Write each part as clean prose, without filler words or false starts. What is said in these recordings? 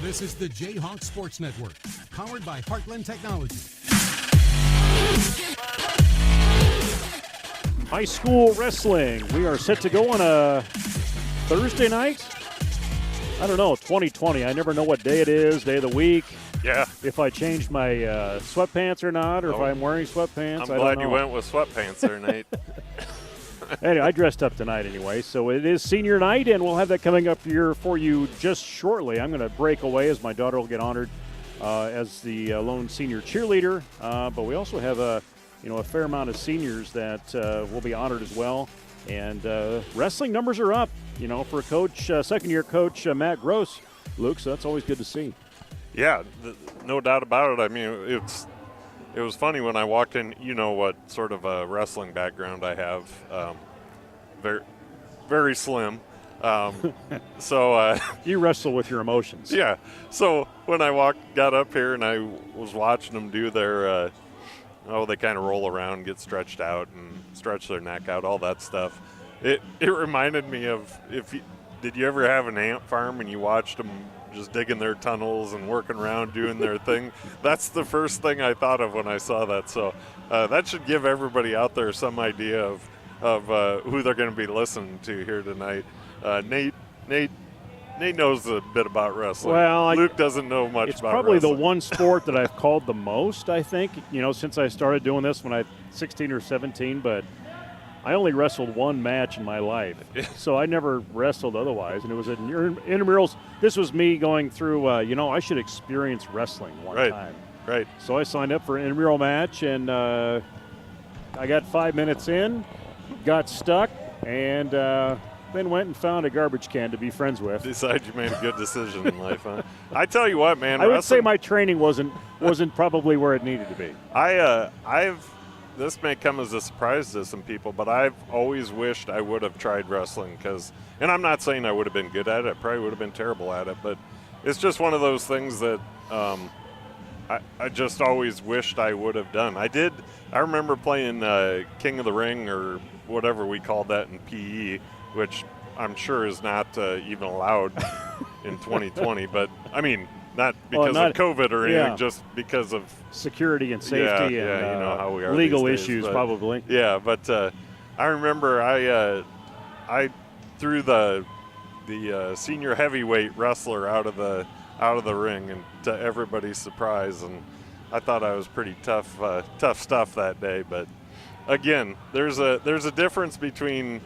This is the Jayhawk Sports Network, powered by Heartland Technology. High school wrestling. We are set to go on a Thursday night. I don't know, 2020. I never know what day it is, day of the week. Yeah. If I changed my sweatpants or not, or if I'm wearing sweatpants. I'm glad you went with sweatpants there, Nate. Anyway, I dressed up tonight anyway. So it is senior night, and we'll have that coming up here for you just shortly. I'm going to break away as my daughter will get honored as the lone senior cheerleader. But we also have a fair amount of seniors that will be honored as well. And wrestling numbers are up, for a coach, second-year coach Matt Gross. Luke, so that's always good to see. Yeah, no doubt about it. I mean, it was funny when I walked in. You know what sort of a wrestling background I have, very, very slim. So you wrestle with your emotions. Yeah. So when I got up here and I was watching them do their, they kind of roll around, get stretched out, and stretch their neck out, all that stuff. It reminded me of did you ever have an ant farm and you watched them just digging their tunnels and working around doing their thing? That's the first thing I thought of when I saw that. So that should give everybody out there some idea of who they're going to be listening to here tonight. Nate knows a bit about wrestling. Well, Luke doesn't know much about wrestling. It's probably the one sport that I've called the most, I think, since I started doing this when I was 16 or 17, but I only wrestled one match in my life, so I never wrestled otherwise, and it was at intramurals. This was me going through, I should experience wrestling one time. Right. So I signed up for an intramural match, and I got 5 minutes in, got stuck, and then went and found a garbage can to be friends with. Decided you made a good decision in life, huh? I tell you what, man. I would say my training wasn't probably where it needed to be. This may come as a surprise to some people, but I've always wished I would have tried wrestling and I'm not saying I would have been good at it. I probably would have been terrible at it, but it's just one of those things that I just always wished I would have done. I remember playing King of the Ring or whatever we called that in PE, which I'm sure is not even allowed in 2020, but I mean, not because of COVID or anything, just because of security and safety and how we are legal these days, issues, probably. Yeah, but I remember I threw the senior heavyweight wrestler out of the ring, and to everybody's surprise, and I thought I was pretty tough stuff that day. But again, there's a difference between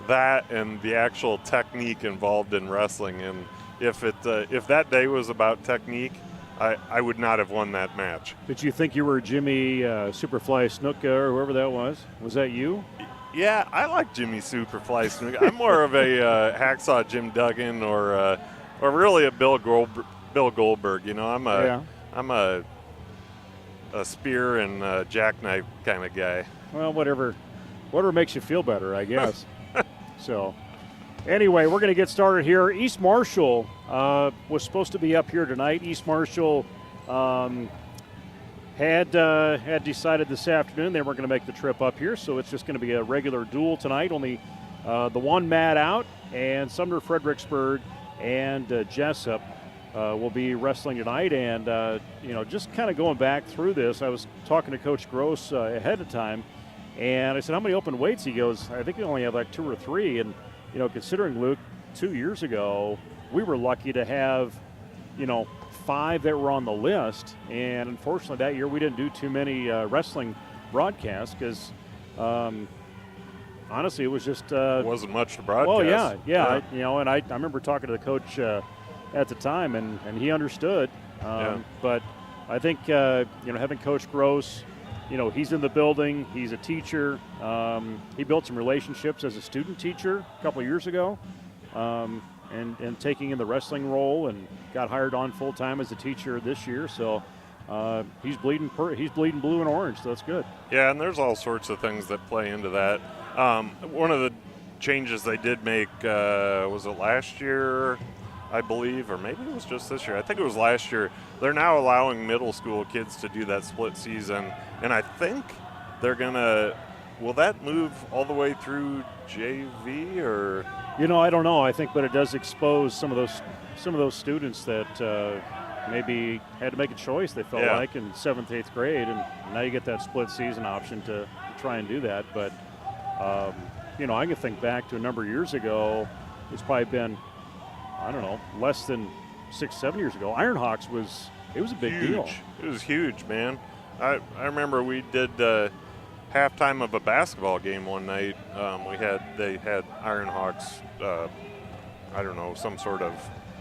that and the actual technique involved in wrestling, and if that day was about technique, I would not have won that match. Did you think you were Jimmy Superfly Snuka or whoever that was? Was that you? Yeah, I like Jimmy Superfly Snuka. I'm more of a Hacksaw Jim Duggan or really a Bill Goldberg. I'm a spear and jackknife kind of guy. Well, whatever makes you feel better, I guess. So. Anyway, we're going to get started here. East Marshall was supposed to be up here tonight. East Marshall had decided this afternoon they weren't going to make the trip up here, so it's just going to be a regular duel tonight. Only the one mat out, and Sumner-Fredericksburg and Jesup will be wrestling tonight. And, just kind of going back through this, I was talking to Coach Gross ahead of time, and I said, how many open weights? He goes, I think we only have like 2 or 3. And considering, Luke, 2 years ago, we were lucky to have, 5 that were on the list. And unfortunately, that year we didn't do too many wrestling broadcasts because, honestly, it was just it wasn't much to broadcast. Well, yeah. And I remember talking to the coach at the time, and he understood. But I think, having Coach Gross, he's in the building. He's a teacher. He built some relationships as a student teacher a couple of years ago, and taking in the wrestling role, and got hired on full time as a teacher this year. So he's bleeding blue and orange. So that's good. Yeah, and there's all sorts of things that play into that. One of the changes they did make was it last year, I believe, or maybe it was just this year. I think it was last year. They're now allowing middle school kids to do that split season, and I think they're going to – will that move all the way through JV or I don't know. I think, but it does expose some of those students that maybe had to make a choice. They felt like in 7th, 8th grade, and now you get that split season option to try and do that. But I can think back to a number of years ago. It's probably been, I don't know, less than 6, 7 years ago. Ironhawks was a big deal. It was huge, man. I remember we did halftime of a basketball game one night. They had Ironhawks, I don't know, some sort of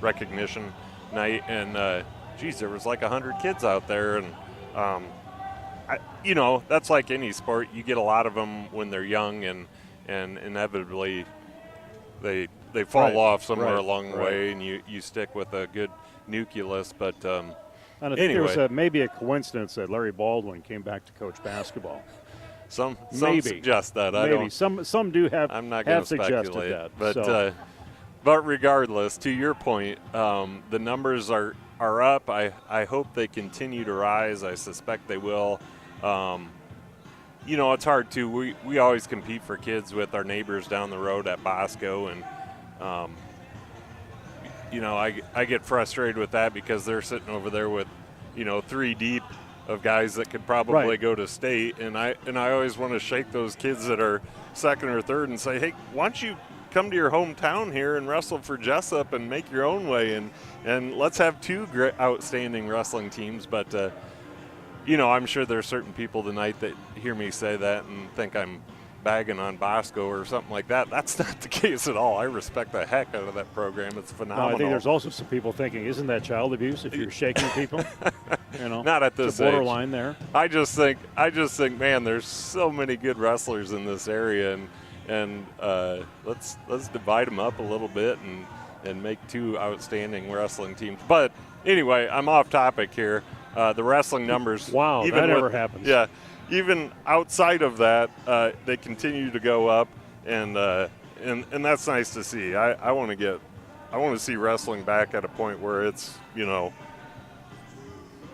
recognition night, and there was like 100 kids out there, and that's like any sport. You get a lot of them when they're young, and inevitably they fall off somewhere along the way, and you stick with a good nucleus. But and I think there was maybe a coincidence that Larry Baldwin came back to coach basketball. Some maybe suggest that. Maybe. I don't. Some do have. I'm not going to speculate that. But regardless, to your point, the numbers are up. I hope they continue to rise. I suspect they will. It's hard to. We always compete for kids with our neighbors down the road at Bosco, and I get frustrated with that because they're sitting over there with 3 deep of guys that could probably go to state, and I always want to shake those kids that are 2nd or 3rd and say, hey, why don't you come to your hometown here and wrestle for Jesup and make your own way, and let's have 2 great outstanding wrestling teams. But I'm sure there's certain people tonight that hear me say that and think I'm bagging on Bosco or something like that. That's not the case at all. I respect the heck out of that program. It's phenomenal. No, I think there's also some people thinking, isn't that child abuse if you're shaking people? Not at this borderline there. I just think, man, there's so many good wrestlers in this area, and let's divide them up a little bit and make 2 outstanding wrestling teams. But anyway, I'm off topic here. The wrestling numbers. Wow, even that never happens. Yeah. Even outside of that, they continue to go up, and that's nice to see. I want to see wrestling back at a point where it's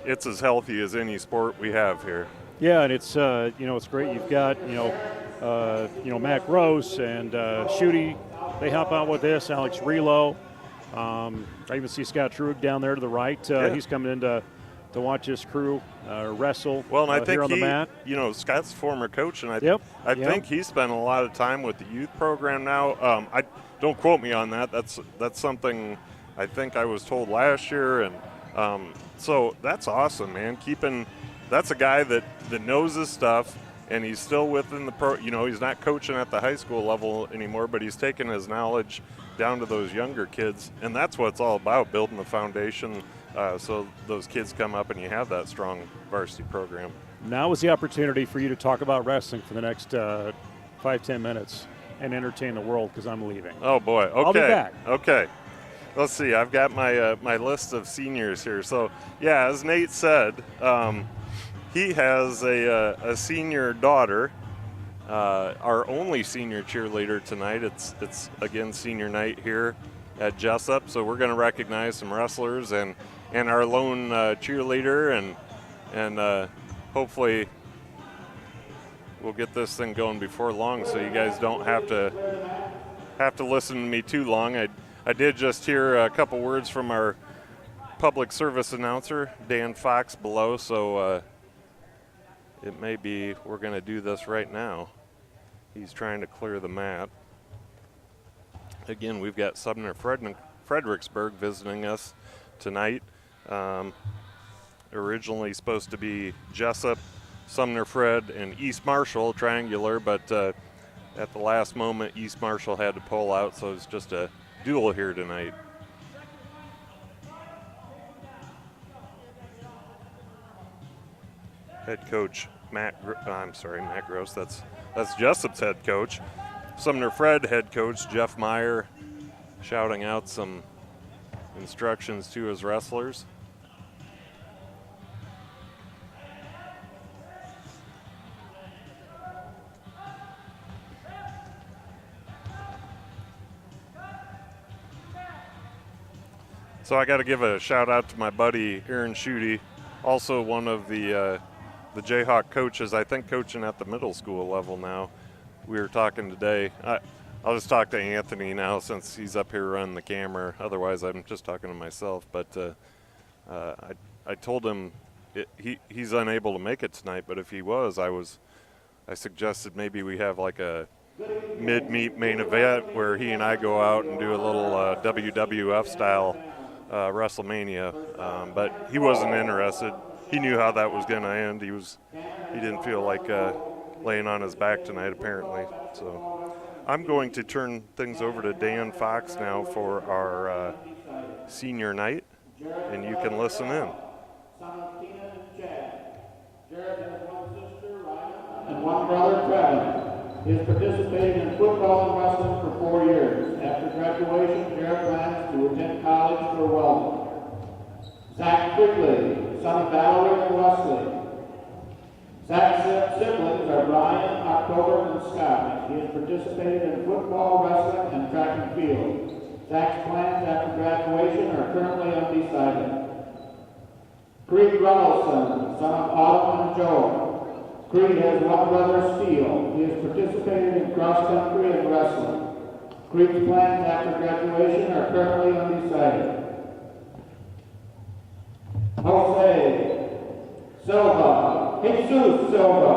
it's as healthy as any sport we have here. Yeah, and it's it's great. You've got Matt Gross and Shooty. They help out with this. Alex Relo. I even see Scott Trug down there to the right. He's coming in to watch his crew wrestle. Well, and I think here on the mat. Scott's a former coach, and I think he spent a lot of time with the youth program now. I don't quote me on that. That's something I think I was told last year, and so that's awesome, man. That's a guy that knows his stuff, and he's still within the pro. He's not coaching at the high school level anymore, but he's taking his knowledge down to those younger kids, and that's what it's all about, building the foundation. So those kids come up and you have that strong varsity program. Now is the opportunity for you to talk about wrestling for the next 5-10 minutes and entertain the world, because I'm leaving. Oh, boy. Okay. I'll be back. Okay. Let's see. I've got my list of seniors here. So, yeah, as Nate said, he has a senior daughter, our only senior cheerleader tonight. It's again, senior night here at Jesup. So we're going to recognize some wrestlers and our lone cheerleader, and hopefully we'll get this thing going before long, so you guys don't have to listen to me too long. I did just hear a couple words from our public service announcer, Dan Fox, below, so it may be we're going to do this right now. He's trying to clear the mat. Again, we've got Sumner-Fredericksburg visiting us tonight. Originally supposed to be Jesup, Sumner-Fred, and East Marshall triangular, but at the last moment, East Marshall had to pull out, so it's just a duel here tonight. Head coach Matt Gross. That's Jesup's head coach. Sumner-Fred head coach Jeff Meyer shouting out some instructions to his wrestlers. So I got to give a shout out to my buddy Aaron Shooty, also one of the Jayhawk coaches, I think coaching at the middle school level now. We were talking today. I'll just talk to Anthony now since he's up here running the camera. Otherwise, I'm just talking to myself. But I told him he's unable to make it tonight. But if he was, I suggested maybe we have like a mid-meet main event where he and I go out and do a little WWF style WrestleMania. But he wasn't interested. He knew how that was going to end. He didn't feel like laying on his back tonight, apparently. So I'm going to turn things over to Dan Fox now for our senior night, and you can listen in. And one brother, Travis. He has participated in football and wrestling for 4 years. After graduation, Jared plans to attend college for welding. Zach Quigley, son of Valerie and Wesley. Zach's siblings are Ryan, October, and Scott. He has participated in football, wrestling, and track and field. Zach's plans after graduation are currently undecided. Creed Runnelson, son of Autumn and Joe. Creed has one brother, Steele. He has participated in cross-country and wrestling. Creed's plans after graduation are currently undecided. Jose Silva, Jesus Silva,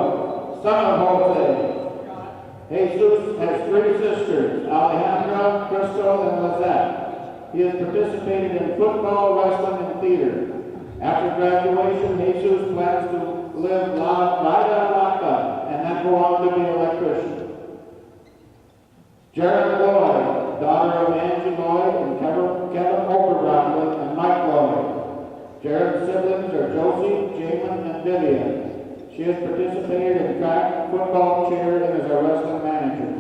son of Jose. Jesus has 3 sisters, Alejandra, Crystal, and Lizette. He has participated in football, wrestling, and theater. After graduation, Jesus plans to live La Vida Loca and then go on to be an electrician. Jared Lloyd, daughter of Angie Lloyd and Kevin Oberbrockman and Mike Lloyd. Jared's siblings are Josie, Jamin, and Vivian. She has participated in track, football, cheer, and is a wrestling manager.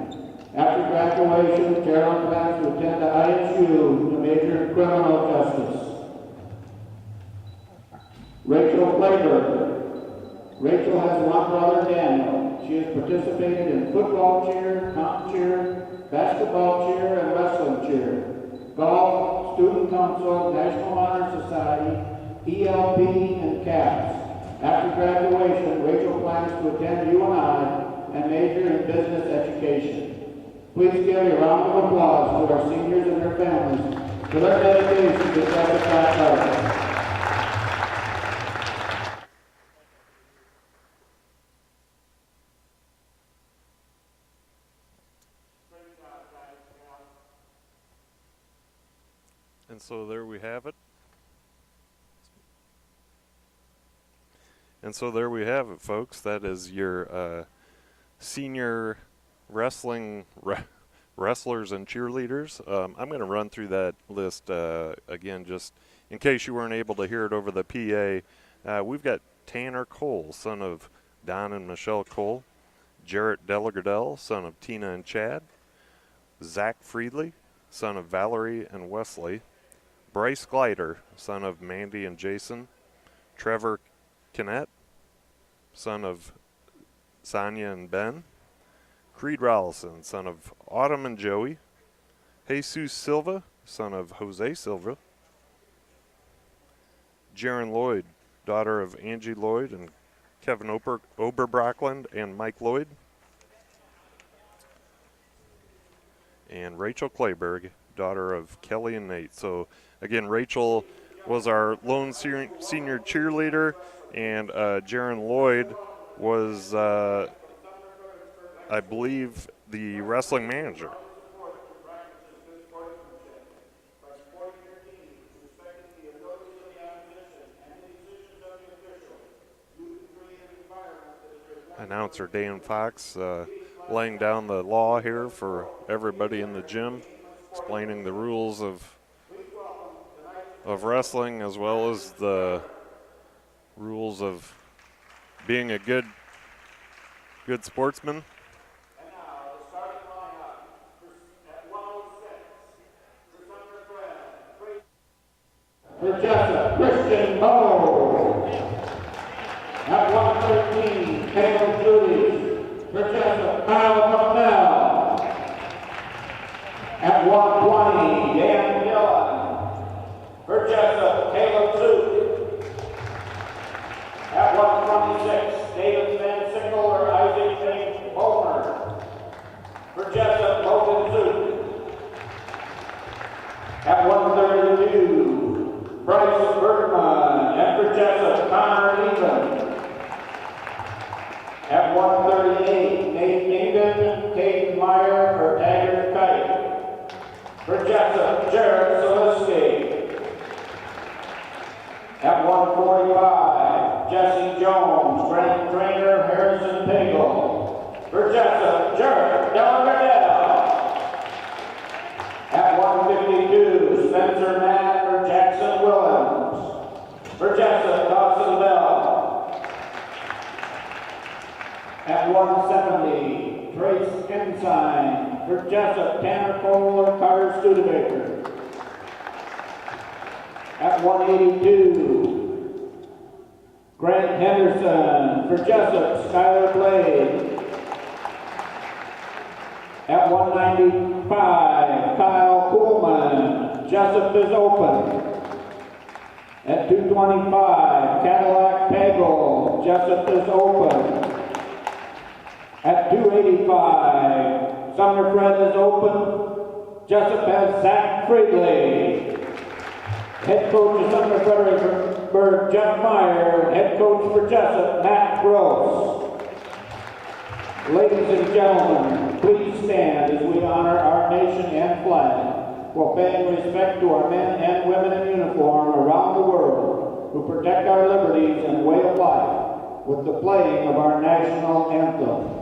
After graduation, Jared plans to attend the ISU to major in criminal justice. Rachel Clayburgh. Rachel has one brother, Daniel. She has participated in football cheer, comp cheer, basketball cheer, and wrestling cheer, golf, student council, National Honor Society, ELP, and CAPS. After graduation, Rachel plans to attend UNI and major in business education. Please give a round of applause to our seniors and their families for their dedication to such a fast life. And so there we have it. And so there we have it, folks. That is your senior wrestling wrestlers and cheerleaders. I'm going to run through that list again, just in case you weren't able to hear it over the PA. We've got Tanner Cole, son of Don and Michelle Cole. Jarrett Delagardelle, son of Tina and Chad. Zach Friedley, son of Valerie and Wesley. Bryce Glider, son of Mandy and Jason. Trevor Kinnett, son of Sonia and Ben. Creed Rollison, son of Autumn and Joey. Jesus Silva, son of Jose Silva. Jaren Lloyd, daughter of Angie Lloyd and Kevin Oberbrockland and Mike Lloyd. And Rachel Clayburgh, daughter of Kelly and Nate. So again, Rachel was our lone senior cheerleader, and Jaren Lloyd was, I believe, the wrestling manager. Announcer Dan Fox laying down the law here for everybody in the gym, explaining the rules of wrestling as well as the rules of being a good sportsman. And now the starting lineup at 106 for Jesup, Christian Bowe. At 113, Caleb Judy. For Jesup, Kyle Capel. At 120, Dan Dillon. For Jesup, Caleb Zook. At 126, David Van Sickle or Isaac James Bulmer. For Jesup, Logan Zook. 138, Nate Ingen, Caden Meyer for Taggart Kite. For Jesup, Jared Soliski. At 145, Jesse Jones, Grant Trainer, Harrison Pagel. For Jesup, Jared Delgardell. At 152, Spencer Matt for Jackson Willems. For Jesup, Dawson Bell. At 170, Trace Ensign. For Jesup, Tanner Cole or Carter Studebaker. At 182, Grant Henderson. For Jesup, Skylar Blade. At 195, Kyle Kuhlman. Jesup is open. At 225, Cadillac Pagel. Jesup is open. At 285, Sumner-Fred is open. Jesup has Zach Friedley. Head coach of Sumner-Fredericksburg, Jeff Meyer. Head coach for Jesup, Matt Gross. Ladies and gentlemen, please stand as we honor our nation and flag while paying respect to our men and women in uniform around the world who protect our liberties and way of life with the playing of our national anthem.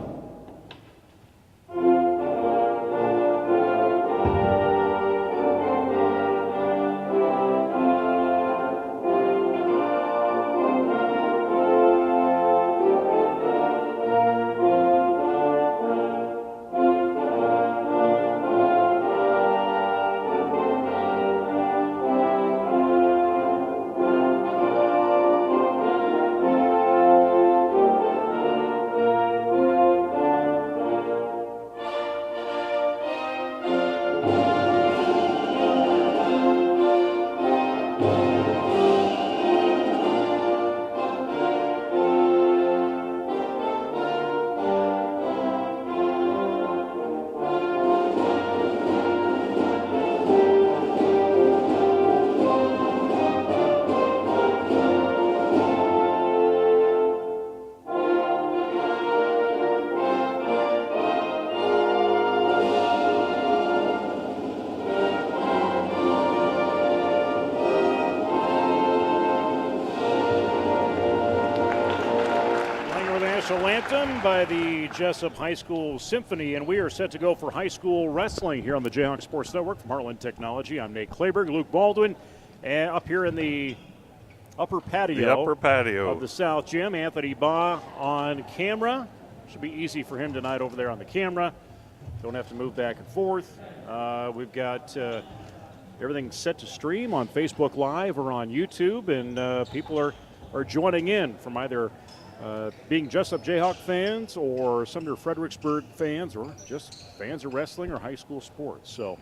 Anthem by the Jesup High School Symphony, and we are set to go for high school wrestling here on the Jayhawk Sports Network from Heartland Technology. I'm Nate Clayberg, Luke Baldwin, and up here in the upper patio of the South Gym, Anthony Baugh on camera. Should be easy for him tonight over there on the camera. Don't have to move back and forth. We've got everything set to stream on Facebook Live or on YouTube, and people are joining in from either being Jesup Jayhawk fans or Sumner-Fredericksburg fans or just fans of wrestling or high school sports. So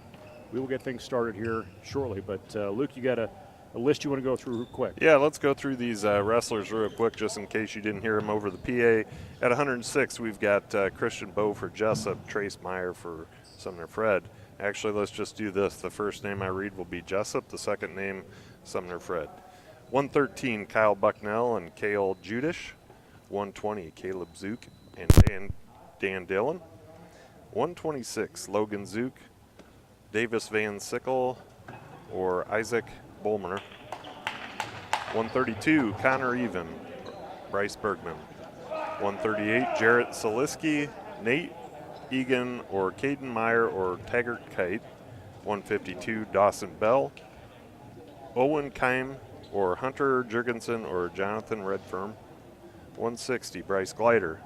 we will get things started here shortly. But Luke, you got a list you want to go through real quick? Yeah, let's go through these wrestlers real quick just in case you didn't hear them over the PA. At 106, we've got Christian Bowe for Jesup, Trace Meyer for Sumner-Fred. Actually, let's just do this. The first name I read will be Jesup. The second name, Sumner-Fred. 113, Kyle Bucknell and Cale Judish. 120, Caleb Zook and Dan Dillon. 126, Logan Zook, Davis Van Sickle, or Isaac Bolmer. 132, Connor Even, Bryce Bergman. 138, Jarrett Soliski, Nate Egan, or Caden Meyer, or Taggart Kite. 152, Dawson Bell, Owen Keim, or Hunter Jurgensen, or Jonathan Redfirm. 160, Bryce Glider,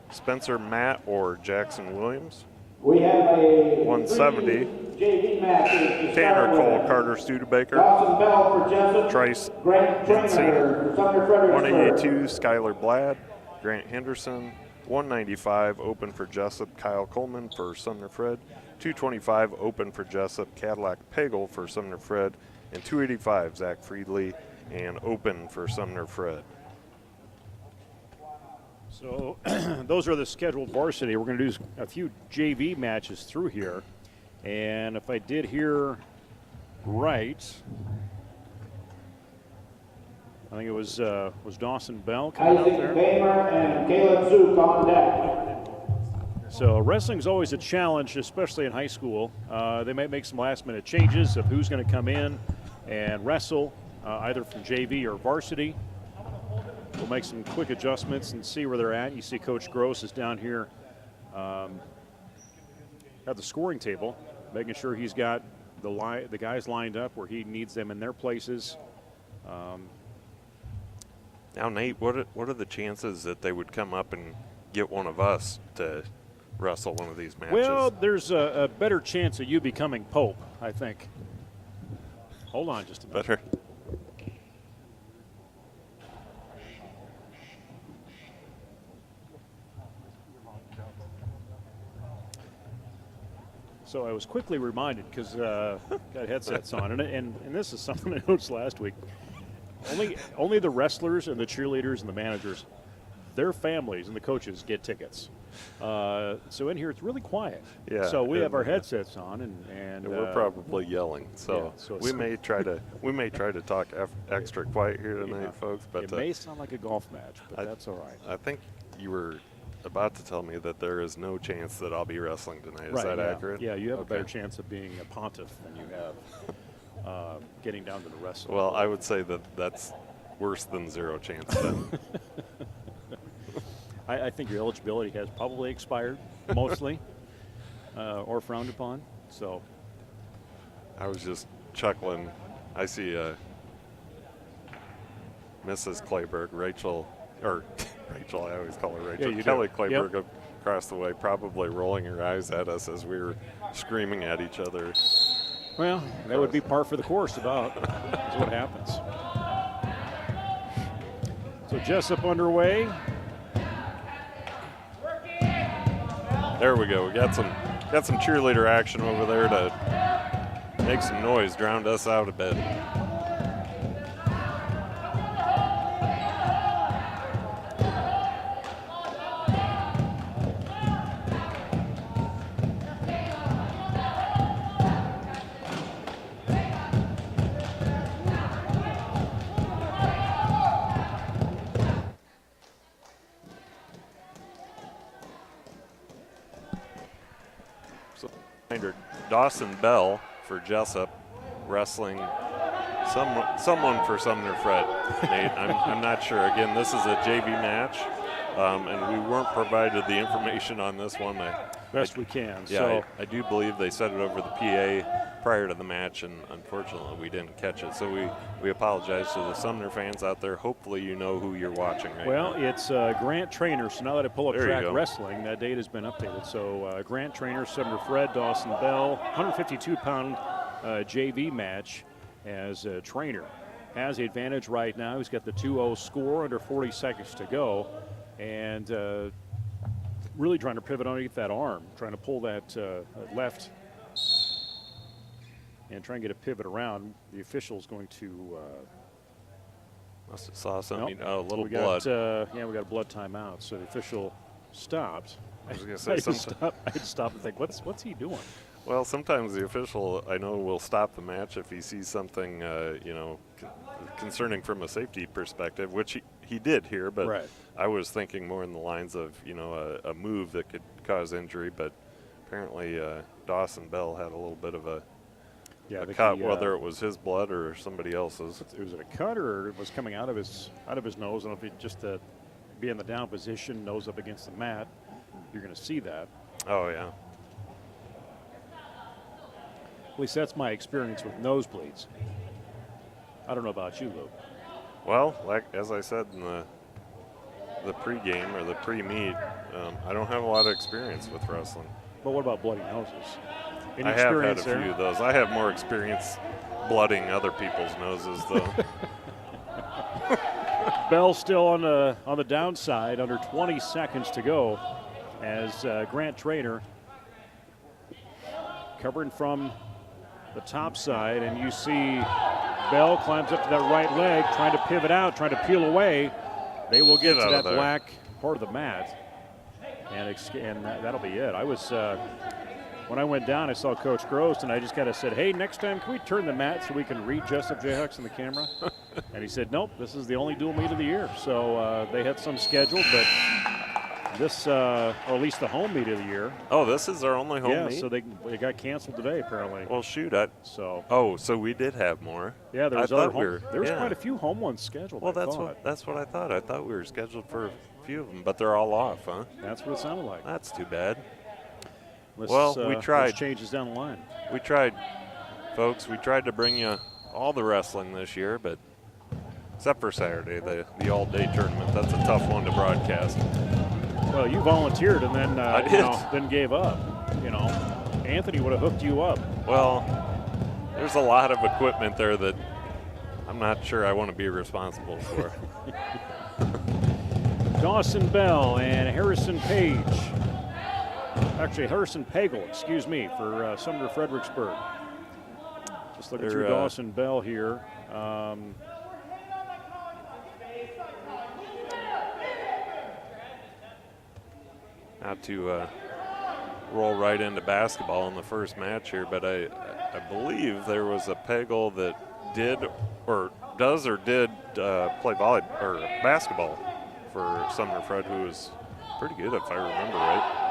Spencer Matt, or Jackson Williams. We have a 170, JV match. Tanner Cole, Carter Studebaker, Dawson Bell for Jesup, Trice Grant Trainer for Sumner-Fredericksburg. 182, Skylar Blad, Grant Henderson. 195, open for Jesup, Kyle Coleman for Sumner-Fred. 225, open for Jesup, Cadillac Pagel for Sumner-Fred. And 285, Zach Friedley, and open for Sumner-Fred. So those are the scheduled varsity. We're going to do a few JV matches through here. And if I did hear right, I think it was Dawson Bell coming out Isaac there. Bamer and Caleb Zook on deck. So wrestling's always a challenge, especially in high school. They might make some last-minute changes of who's going to come in and wrestle, either from JV or varsity. We'll make some quick adjustments and see where they're at. You see Coach Gross is down here at the scoring table, making sure he's got the guys lined up where he needs them in their places. Now, Nate, what are the chances that they would come up and get one of us to wrestle one of these matches? Well, there's a better chance of you becoming Pope, I think. Hold on just a minute. Better. So I was quickly reminded, because got headsets on, and this is something I noticed last week. Only the wrestlers and the cheerleaders and the managers, their families and the coaches get tickets. So in here it's really quiet. Yeah. So we have our headsets on, and we're probably yelling. So, yeah, so we may try to talk extra quiet here tonight, yeah, folks. But it may sound like a golf match, but that's all right. I think you were about to tell me that there is no chance that I'll be wrestling tonight. Right, Is that yeah. accurate? Yeah, you have Okay. a better chance of being a pontiff than you have getting down to the wrestling. Well, I would say that's worse than zero chance then. I think your eligibility has probably expired, mostly, or frowned upon. So I was just chuckling. I see Mrs. Clayberg, Rachel, I always call her Rachel. Yeah, you Kelly do. Clayberg Yep. across the way, probably rolling her eyes at us as we were screaming at each other. well, that would be par for the course about is what happens. So Jesup underway. There we go. We got some cheerleader action over there to make some noise, drowned us out a bit. Dawson Bell for Jesup, wrestling someone for Sumner-Fred. Nate, I'm not sure. Again, this is a JV match, and we weren't provided the information on this one. Best we can. Yeah, So I do believe they set it over the PA prior to the match, and unfortunately we didn't catch it. So we apologize to the Sumner fans out there. Hopefully you know who you're watching right now. it's Grant Trainer. So now that I pull up There you track go. wrestling, that date has been updated. So Grant Trainer, Sumner-Fred, Dawson Bell, 152-pound JV match as a trainer. Has the advantage right now. He's got the 2-0 score under 40 seconds to go. And really trying to pivot underneath that arm, trying to pull that left and try and get a pivot around. The official's going to Must have saw something. nope. Oh, a little we blood. got, we got a blood timeout. So the official stopped. I was gonna I say had to something. I had to stop and think, what's he doing? Well, sometimes the official, I know, will stop the match if he sees something, concerning from a safety perspective, which he did here. But Right. I was thinking more in the lines of, a move that could cause injury. But apparently Dawson Bell had a little bit of a Yeah, I think cut, he, whether it was his blood or somebody else's. was it a cut or it was coming out of his nose? I don't know if he just be in the down position, nose up against the mat. You're going to see that. Oh, yeah. At least that's my experience with nosebleeds. I don't know about you, Luke. Well, as I said in the pregame or the pre-meet, I don't have a lot of experience with wrestling. But what about bloody noses? Any I have had a experience there? few of those. I have more experience blooding other people's noses, though. Bell still on the downside, under 20 seconds to go, as Grant Trainer covering from the top side, and you see Bell climbs up to that right leg, trying to pivot out, trying to peel away. They will get Get to out that of there. black part of the mat, and that'll be it. I was when I went down, I saw Coach Gross, and I just kind of said, hey, next time, can we turn the mat so we can read Jesup Jayhawks in the camera? And he said, nope, this is the only dual meet of the year. So they had some scheduled, but this, or at least the home meet of the year. Oh, this is our only home meet? Yeah, so they got canceled today, apparently. Well, shoot. So we did have more. Yeah, there was other home. There was quite a few home ones scheduled. Well, that's what I thought. I thought we were scheduled for a few of them, but they're all off, huh? That's what it sounded like. That's too bad. We tried. Changes down the line. We tried, folks. We tried to bring you all the wrestling this year, but except for Saturday, the all-day tournament. That's a tough one to broadcast. Well, you volunteered and then I did. Then gave up. Anthony would have hooked you up. Well, there's a lot of equipment there that I'm not sure I want to be responsible for. Dawson Bell and Harrison Page. Actually, Harrison Pagel, excuse me, for Sumner-Fredericksburg. Just looking through Dawson Bell here. Not to roll right into basketball in the first match here, but I believe there was a Pagel that did play volleyball or basketball for Sumner-Fred, who was pretty good if I remember right.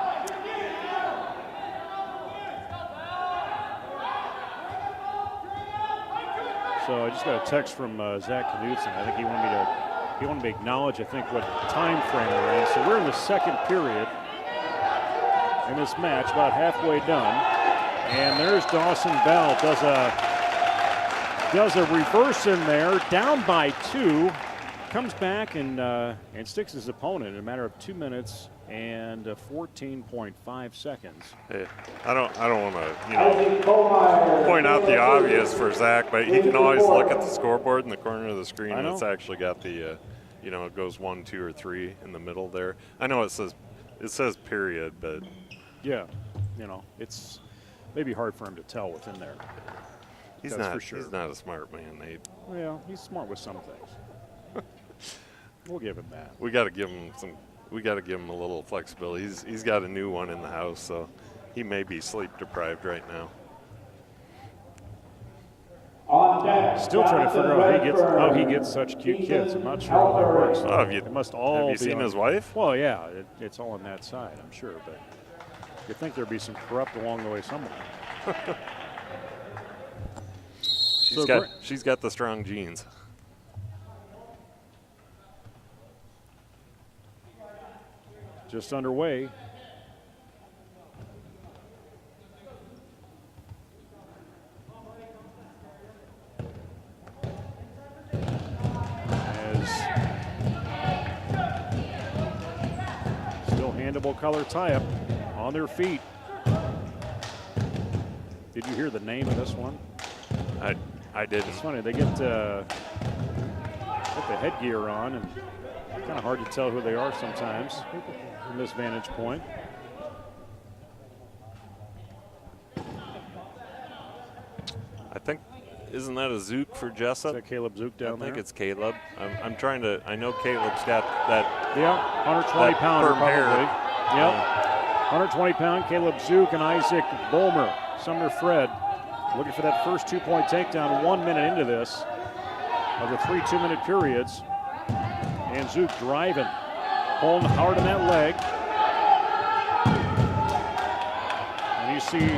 So I just got a text from Zach Knudsen. I think he wanted me to acknowledge, I think, what time frame we're in. So we're in the second period in this match, about halfway done. And there's Dawson Bell, does a reverse in there, down by 2, comes back and sticks his opponent in a matter of 2 minutes and 14.5 seconds. Hey, I don't want to point out the obvious for Zach, but he can always look at the scoreboard in the corner of the screen. And it's actually got the it goes 1, 2, or 3 in the middle there. I know it says period, but yeah, it's maybe hard for him to tell what's in there. He's not a smart man, Nate. Well, he's smart with some things. We'll give him that. We got to give him a little flexibility. He's got a new one in the house, so he may be sleep deprived right now. Still trying to figure out how he gets such cute kids. I'm not sure how that works. Oh, it must all have you seen his wife? Well, yeah, it's all on that side, I'm sure, but you'd think there'd be some corrupt along the way somewhere. She's got the strong genes. Just underway. Still handable color tie-up on their feet. Did you hear the name of this one? I didn't. It's funny, they get the headgear on, and kind of hard to tell who they are sometimes from this vantage point. I think, isn't that a Zook for Jesup? Is that Caleb Zook down there? I think it's Caleb. I'm trying to, I know Caleb's got that. Yeah, 120 pounder probably. Hair. Yep, 120 pound Caleb Zook and Isaac Bulmer, Sumner-Fred, looking for that first 2-point takedown 1 minute into this of the 3 2-minute periods. And Zook driving, pulling hard on that leg. And you see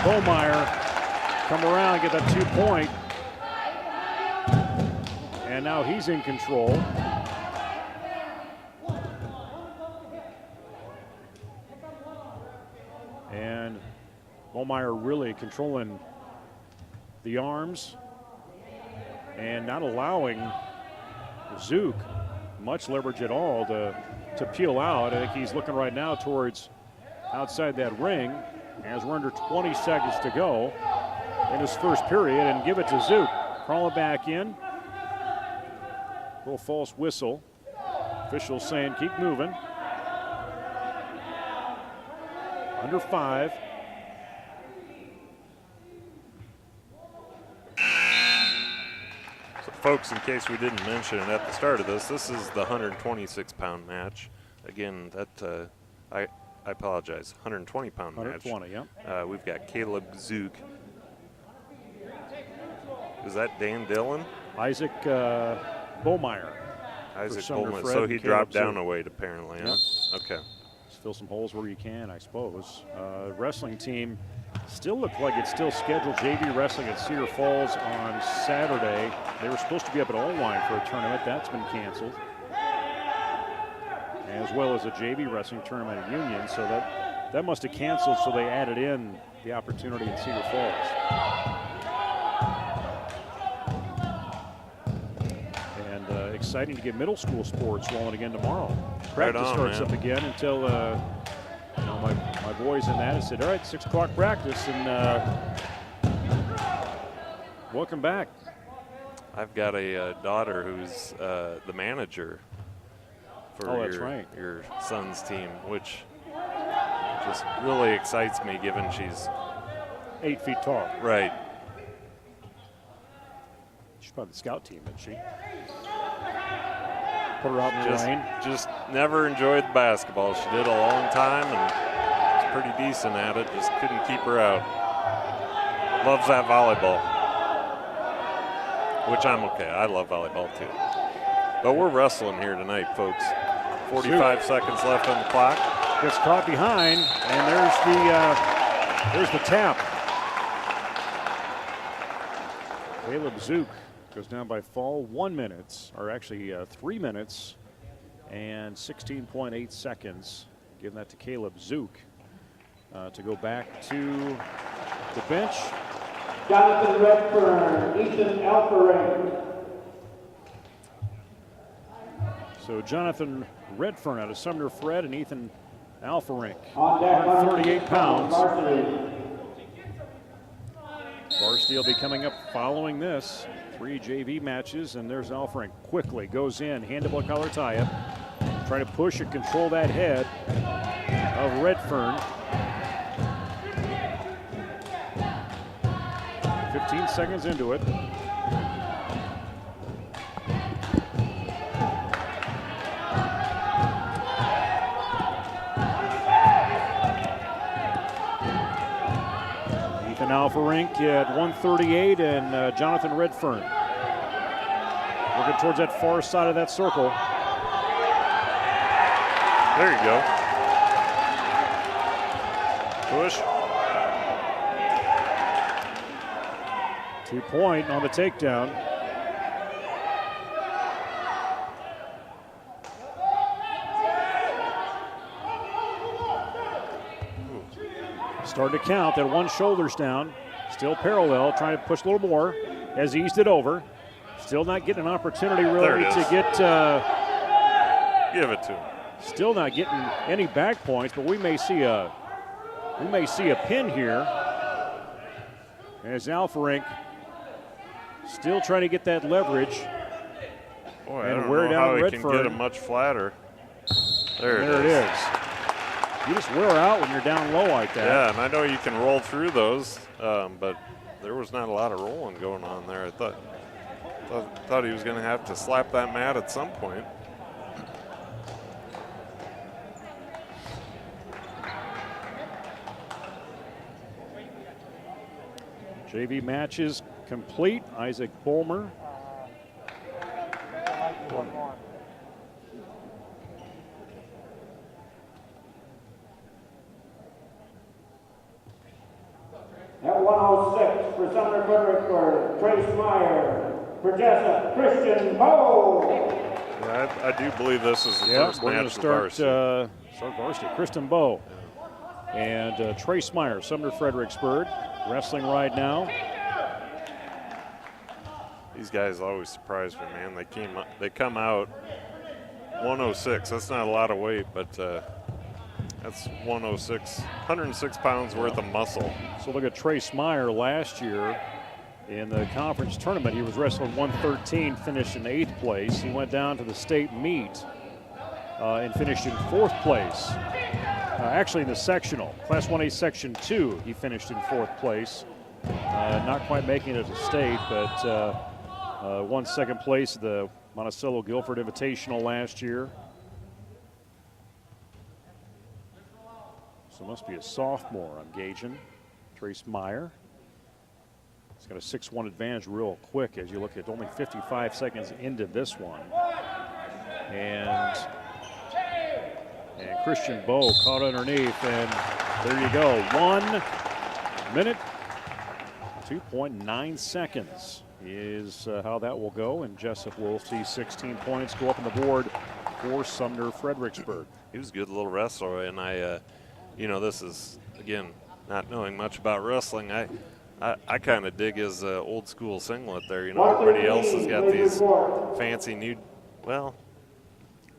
Bomeyer come around and get that 2-point. And now he's in control. And Bomeyer really controlling the arms and not allowing Zook much leverage at all to peel out. I think he's looking right now towards outside that ring as we're under 20 seconds to go in this first period, and give it to Zook. Crawl it back in. Little false whistle. Officials saying keep moving. Under 5. Folks, in case we didn't mention it at the start of this is the 126-pound match. Again, that I I apologize, 120-pound match. 120, yeah. We've got Caleb Zook. Is that Dan Dillon? Isaac Bohmeyer. Isaac Sumner-Fred Bowman. So he and dropped Caleb down Zook. a weight apparently, huh? Okay. Just fill some holes where you can, I suppose. Wrestling team still looked like it's still scheduled JV wrestling at Cedar Falls on Saturday. They were supposed to be up at Allwine for a tournament. That's been canceled. As well as a JV wrestling tournament at Union. So that must have canceled, so they added in the opportunity in Cedar Falls. And exciting to get middle school sports rolling again tomorrow. Practice starts up again until my boys in that said, all right, 6 o'clock practice, and welcome back. I've got a daughter who's the manager for your son's team, which just really excites me given she's 8 feet tall. Right. She's probably the scout team, isn't she? Put her out in the rain. Just never enjoyed basketball. She did a long time and was pretty decent at it. Just couldn't keep her out. Loves that volleyball, which I'm okay. I love volleyball too. But we're wrestling here tonight, folks. 45 seconds left on the clock. Gets caught behind, and there's the tap. Caleb Zook goes down by fall 1 minute, or actually 3 minutes and 16.8 seconds. Giving that to Caleb Zook to go back to the bench. Jonathan Redfern, Ethan Alperin. So Jonathan Redfern out of Sumner-Fred and Ethan Alferink, On deck, 138 pounds. Varsity. Varsity will be coming up following this. 3 JV matches, and there's Alferink. Quickly goes in, hand-to-block collar tie-up. Trying to push and control that head of Redfern. 15 seconds into it. Ethan Alferink at 138 and Jonathan Redfern working towards that far side of that circle. There you go. Push. 2-point on the takedown. Starting to count. That one shoulder's down. Still parallel. Trying to push a little more. Has eased it over. Still not getting an opportunity really to get. Give it to him. Still not getting any back points, but we may see a pin here. As Alferink still trying to get that leverage. Boy, I don't know how he can get him much flatter. There it is. You just wear out when you're down low like that. Yeah, and I know you can roll through those, but there was not a lot of rolling going on there. I thought he was going to have to slap that mat at some point. JV matches complete. Isaac Bolmer. At 106 for Sumner-Fred, Trace Meyer. For Jesup, Christian Bowe. Yeah, I do believe this is the first match for varsity. Start varsity. Kristen Bowe and Trace Meyer, Sumner-Fredericksburg, wrestling right now. These guys always surprise me, man. They come out 106. That's not a lot of weight, but that's 106 pounds worth of muscle. So look at Trace Meyer last year in the conference tournament. He was wrestling 113, finished in 8th place. He went down to the state meet and finished in 4th place. Actually in the sectional, Class 1A Section 2, he finished in 4th place. Not quite making it to state, but won 2nd place at the Monticello Guilford Invitational last year. So it must be a sophomore, I'm gauging. Trace Meyer. He's got a 6-1 advantage real quick as you look at only 55 seconds into this one. And Christian Bowe caught underneath, and there you go. 1 minute, 2.9 seconds is how that will go, and Jesup will see 16 points go up on the board for Sumner-Fredericksburg. He was a good little wrestler, and this is, again, not knowing much about wrestling, I kind of dig his old school singlet there. Everybody else has got these fancy new, well,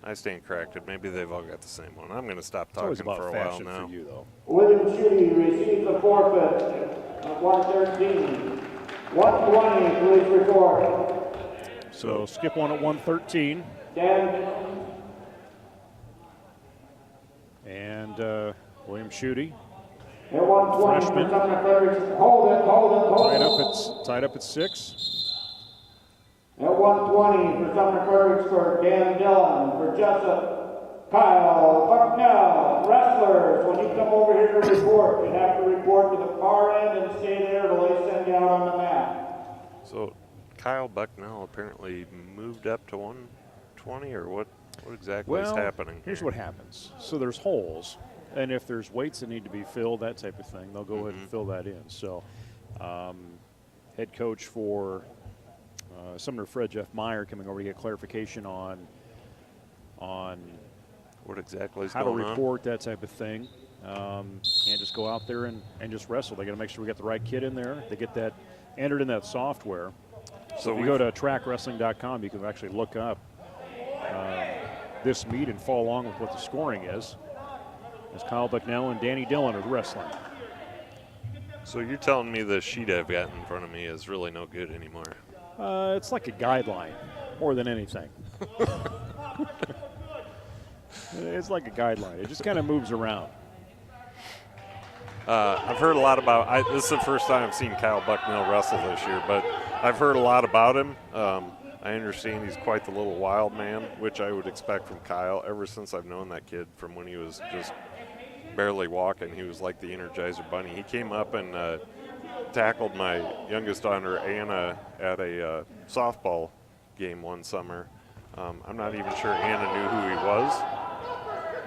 I stand corrected. Maybe they've all got the same one. I'm going to stop talking for a while now. For you, though. William Schutte receives the forfeit of 113. 120, please report. So skip one at 113. Dan. And William Schutte. At 120 Freshman. for Sumner-Fredericksburg. Hold it. Tied up at 6. At 120 for Sumner-Fredericksburg, Dan Dillon. For Jesup, Kyle Bucknell. Wrestlers, when you come over here to report, you have to report to the far end and stay there till they send you out on the mat. So Kyle Bucknell apparently moved up to 120, or what exactly is happening? Here's what happens. So there's holes, and if there's weights that need to be filled, that type of thing, they'll go ahead and fill that in. So head coach for Sumner-Fred, Jeff Meyer, coming over to get clarification on What exactly is how to going on? report, that type of thing. Can't just go out there and just wrestle. They got to make sure we got the right kid in there. They get that entered in that software. So if you go to trackwrestling.com, you can actually look up this meet and follow along with what the scoring is. As Kyle Bucknell and Danny Dillon are wrestling. So you're telling me the sheet I've got in front of me is really no good anymore? It's like a guideline more than anything. It's like a guideline. It just kind of moves around. I've heard a lot about, this is the first time I've seen Kyle Bucknell wrestle this year, but I've heard a lot about him. I understand he's quite the little wild man, which I would expect from Kyle ever since I've known that kid from when he was just barely walking. He was like the Energizer Bunny. He came up and tackled my youngest daughter, Anna, at a softball game one summer. I'm not even sure Anna knew who he was.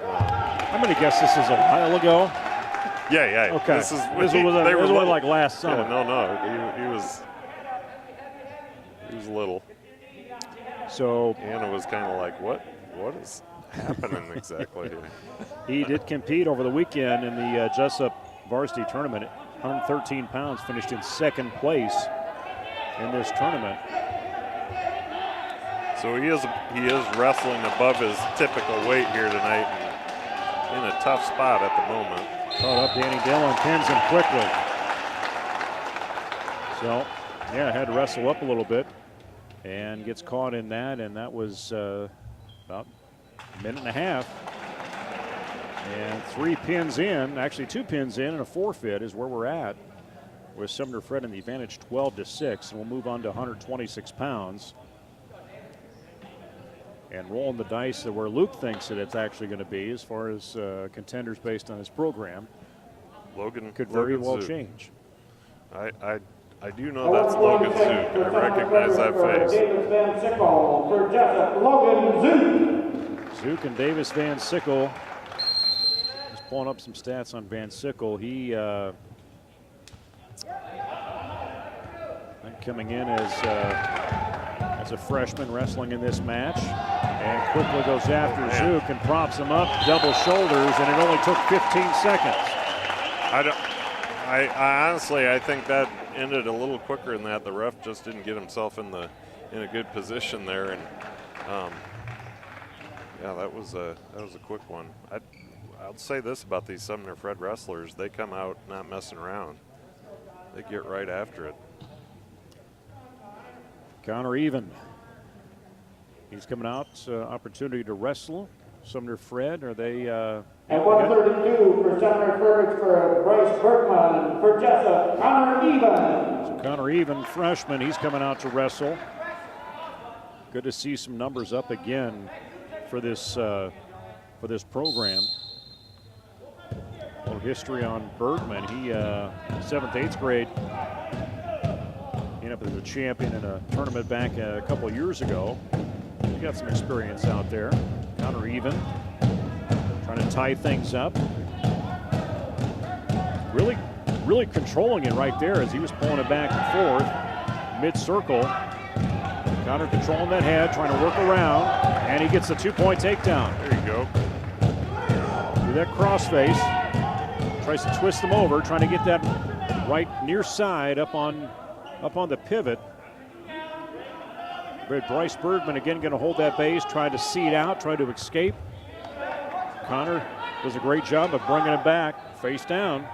I'm going to guess this is a while ago. Yeah. Okay. This was like last summer. Yeah, no. He was little. So Anna was kind of like, what is happening exactly here? He did compete over the weekend in the Jesup varsity tournament. 113 pounds, finished in second place in this tournament. So he is wrestling above his typical weight here tonight, and in a tough spot at the moment. Caught up Danny Dillon, pins him quickly. So, yeah, had to wrestle up a little bit and gets caught in that, and that was about a minute and a half. And 3 pins in, actually 2 pins in, and a forfeit is where we're at with Sumner-Fred in the advantage 12-6, and we'll move on to 126 pounds. And rolling the dice where Luke thinks that it's actually going to be as far as contenders based on his program. Logan could very well Zook. change. I do know that's Logan Zook. I recognize that face. Davis Van Sickle for Jesup, Logan Zook. Zook and Davis Van Sickle. Just pulling up some stats on Van Sickle. He coming in as a freshman wrestling in this match, and quickly goes after Zook and props him up, double shoulders, and it only took 15 seconds. I honestly, I think that ended a little quicker than that. The ref just didn't get himself in a good position there, and yeah, that was a quick one. I'll say this about these Sumner-Fred wrestlers: they come out not messing around. They get right after it. Counter even. He's coming out, opportunity to wrestle. Sumner-Fred, are they? At 132 for Sumner-Fredericksburg, Bryce Berkman. For Jesup, Connor Even. So Connor Even, freshman, he's coming out to wrestle. Good to see some numbers up again for this program. Well, history on Bergman. He, 7th, 8th grade, ended up as a champion in a tournament back a couple of years ago. He got some experience out there. Connor Even trying to tie things up. Really controlling it right there as he was pulling it back and forth. Mid-circle. Connor controlling that head, trying to work around, and he gets a 2-point takedown. There you go. Do that crossface. Tries to twist them over, trying to get that right near side up on the pivot. But Bryce Bergman again going to hold that base, try to seed out, try to escape. Connor does a great job of bringing it back, face down.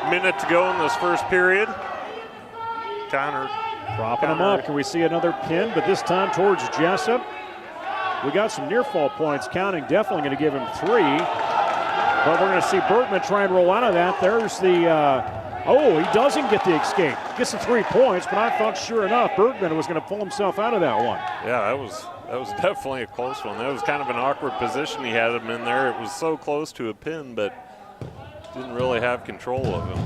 Minute to go in this first period. Connor propping him up. Can we see another pin, but this time towards Jesup? We got some near fall points counting. Definitely going to give him 3. But we're going to see Bergman try and roll out of that. There's the, oh, he doesn't get the escape. Gets the 3 points, but I thought sure enough Bergman was going to pull himself out of that one. Yeah, that was definitely a close one. That was kind of an awkward position he had him in there. It was so close to a pin, but didn't really have control of him.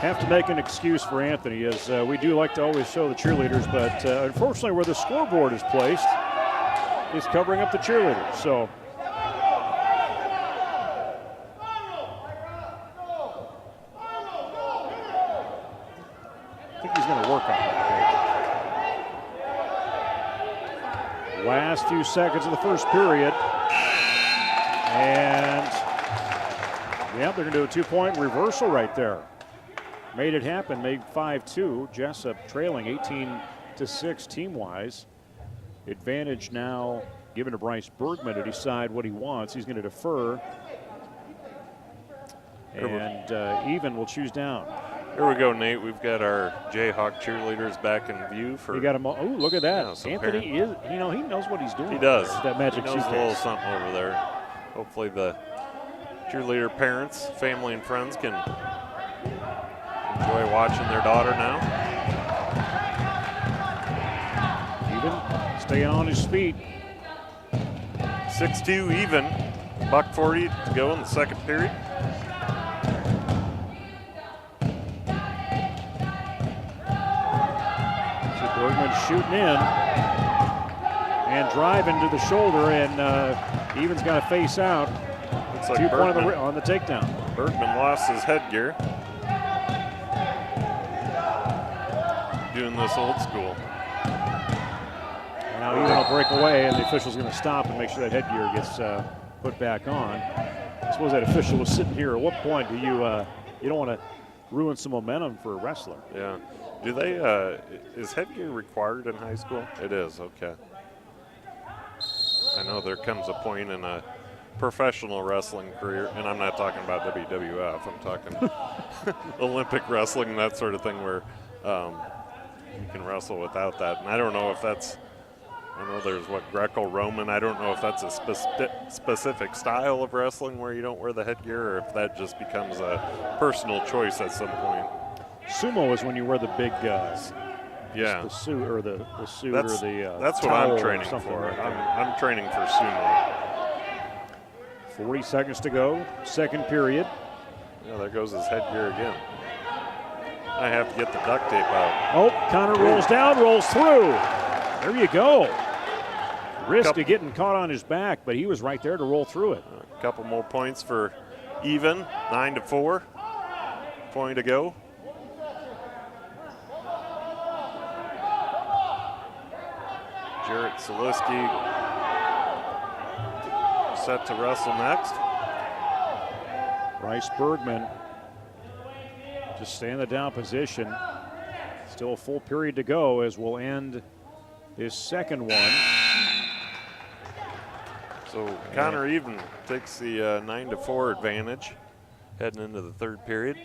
Have to make an excuse for Anthony, as we do like to always show the cheerleaders, but unfortunately where the scoreboard is placed is covering up the cheerleaders. So I think he's going to work on that. Last few seconds of the first period. And yeah, they're going to do a 2-point reversal right there. Made it happen, made 5-2. Jesup trailing 18-6 team-wise. Advantage now given to Bryce Bergman to decide what he wants. He's going to defer. And Even will choose down. Here we go, Nate. We've got our Jayhawk cheerleaders back in view for. You got him. Oh, look at that! Yeah, Anthony is. You know, he knows what he's doing. He does. That magic he knows suitcase. a little something over there. Hopefully, the cheerleader parents, family, and friends can enjoy watching their daughter now. Even staying on his feet. 6-2 even. $1:40 to go in the second period. Bergman shooting in and driving to the shoulder, and Even's got to face out. Looks like 2-point on the takedown. Bergman lost his headgear. Doing this old school. And now Even will break away, and the official's going to stop and make sure that headgear gets put back on. I suppose that official was sitting here. At what point do you don't want to ruin some momentum for a wrestler? Yeah. Do they, is headgear required in high school? It is, okay. I know there comes a point in a professional wrestling career, and I'm not talking about WWF, I'm talking Olympic wrestling, that sort of thing, where you can wrestle without that. And I don't know if that's, I know there's what, Greco-Roman, I don't know if that's a specific style of wrestling where you don't wear the headgear, or if that just becomes a personal choice at some point. Sumo is when you wear the big, yeah, the suit or the suit that's, or the. That's what I'm training for. I'm training for sumo. 40 seconds to go, second period. Yeah, there goes his headgear again. I have to get the duct tape out. Oh, Connor rolls down, rolls through. There you go. Risk of getting caught on his back, but he was right there to roll through it. A couple more points for Even, 9-4. Point to go. Jarrett Soliski set to wrestle next. Bryce Bergman just stay in the down position. Still a full period to go as we'll end this second one. So Connor Even takes the 9-4 advantage heading into the third period.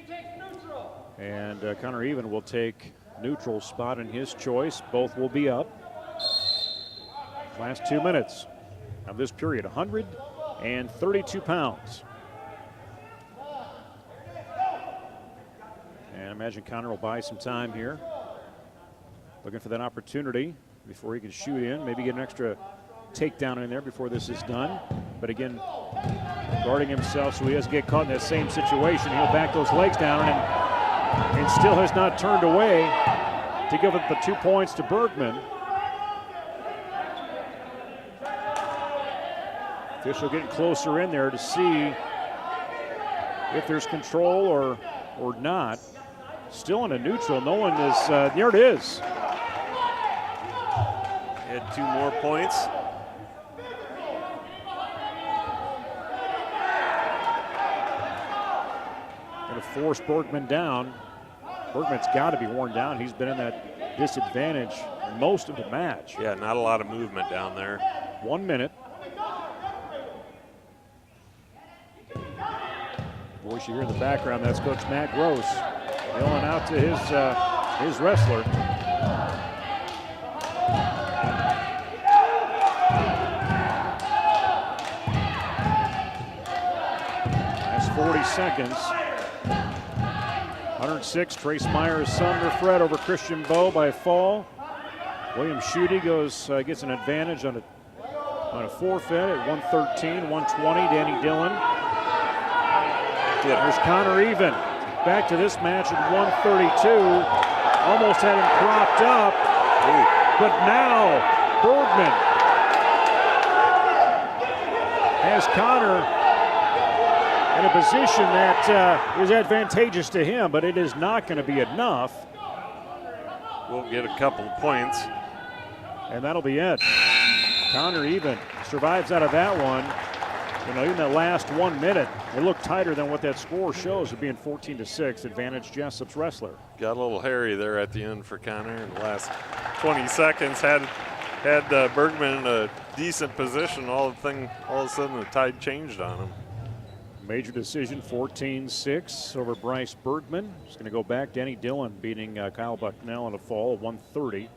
And Connor Even will take neutral spot in his choice. Both will be up. Last 2 minutes of this period, 100 and 32 pounds. And I imagine Connor will buy some time here. Looking for that opportunity before he can shoot in. Maybe get an extra takedown in there before this is done. But again, guarding himself so he doesn't get caught in that same situation. He'll back those legs down and still has not turned away to give it the 2 points to Bergman. Official getting closer in there to see if there's control or not. Still in a neutral. No one is, there it is. Had 2 more points. Going to force Bergman down. Bergman's got to be worn down. He's been in that disadvantage most of the match. Yeah, not a lot of movement down there. 1 minute. Voice you hear in the background, that's Coach Matt Gross yelling out to his wrestler. That's 40 seconds. 106, Trace Myers, Sumner-Fred over Christian Bowe by fall. William Schutte gets an advantage on a forfeit at 113, 120, Danny Dillon. There's Connor even. Back to this match at 132. Almost had him propped up. But now Bergman has Connor in a position that is advantageous to him, but it is not going to be enough. We'll get a couple of points. And that'll be it. Connor even survives out of that one. You know, even that last 1 minute, it looked tighter than what that score shows, it being 14-6, advantage Jesup's wrestler. Got a little hairy there at the end for Connor in the last 20 seconds. Had Bergman in a decent position. All of a sudden the tide changed on him. Major decision, 14-6 over Bryce Bergman. He's going to go back. Danny Dillon beating Kyle Bucknell in a fall of 130.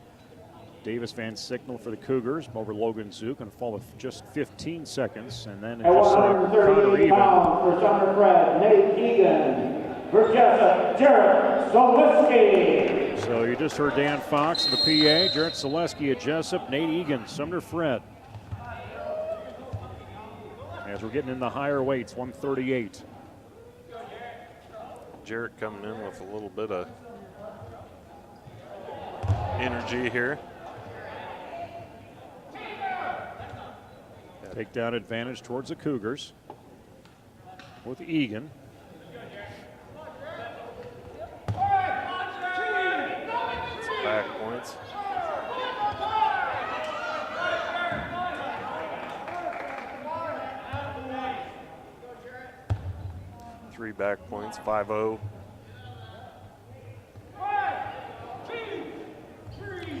Davis Van Signal for the Cougars over Logan Zook in a fall of just 15 seconds. And then at 138 pounds for Sumner-Fred, Nate Egan. For Jesup, Jarrett Zaleski. So you just heard Dan Fox, the PA. Jarrett Zaleski at Jesup, Nate Egan, Sumner-Fred. As we're getting in the higher weights, 138. Jarrett coming in with a little bit of energy here. Takedown advantage towards the Cougars with Egan. Some back points. Three back points, 5-0.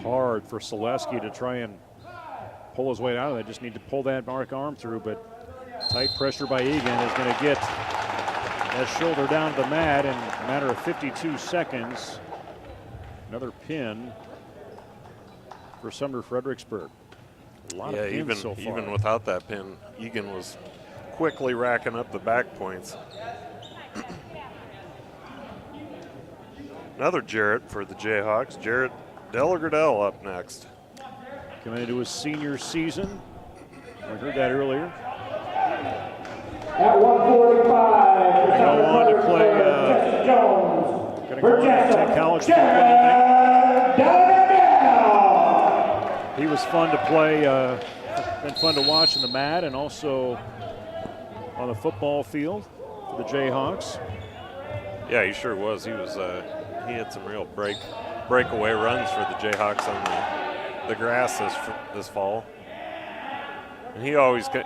Hard for Zaleski to try and pull his way out of that. Just need to pull that mark arm through, but tight pressure by Egan is going to get that shoulder down to the mat in a matter of 52 seconds. Another pin for Sumner Fredericksburg. A lot of pins so far. Even without that pin, Egan was quickly racking up the back points. Another Jarrett for the Jayhawks. Jarrett Delgardelle up next. Coming into his senior season. We heard that earlier. At 145, they go on to play. Going to go on to college football. He was fun to play. Been fun to watch in the mat and also on the football field for the Jayhawks. Yeah, he sure was. He was. He had some real breakaway runs for the Jayhawks on the grass this fall. And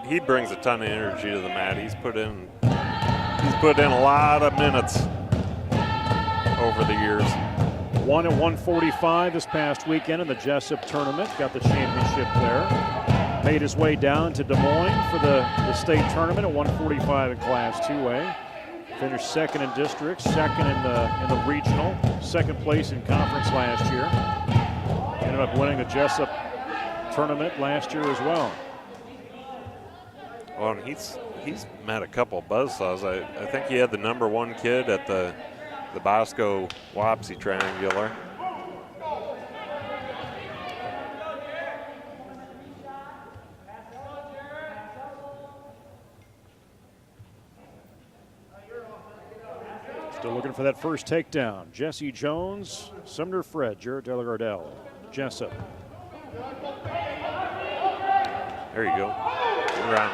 he brings a ton of energy to the mat. He's put in a lot of minutes over the years. Won at 145 this past weekend in the Jesup tournament. Got the championship there. Made his way down to Des Moines for the state tournament at 145 in Class 2A. Finished second in district, second in the regional, second place in conference last year. Ended up winning the Jesup tournament last year as well. Well, and he's he's met a couple buzzsaws. I think he had the #1 kid at the Bosco Wapsie Triangular. Still looking for that first takedown. Jesse Jones, Sumner-Fred, Jared Delagardelle, Jesup. There you go.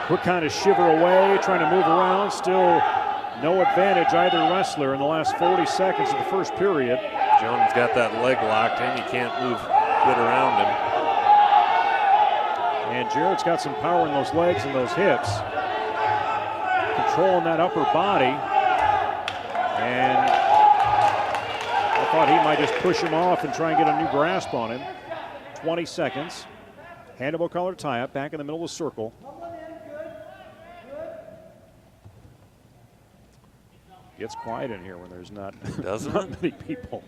Quick kind of shiver away, trying to move around. Still no advantage either wrestler in the last 40 seconds of the first period. Jones got that leg locked in. You can't move good around him. And Jared's got some power in those legs and those hips. Controlling that upper body. And I thought he might just push him off and try and get a new grasp on him. 20 seconds. Handlebar collar tie-up back in the middle of the circle. Gets quiet in here when there's not many people.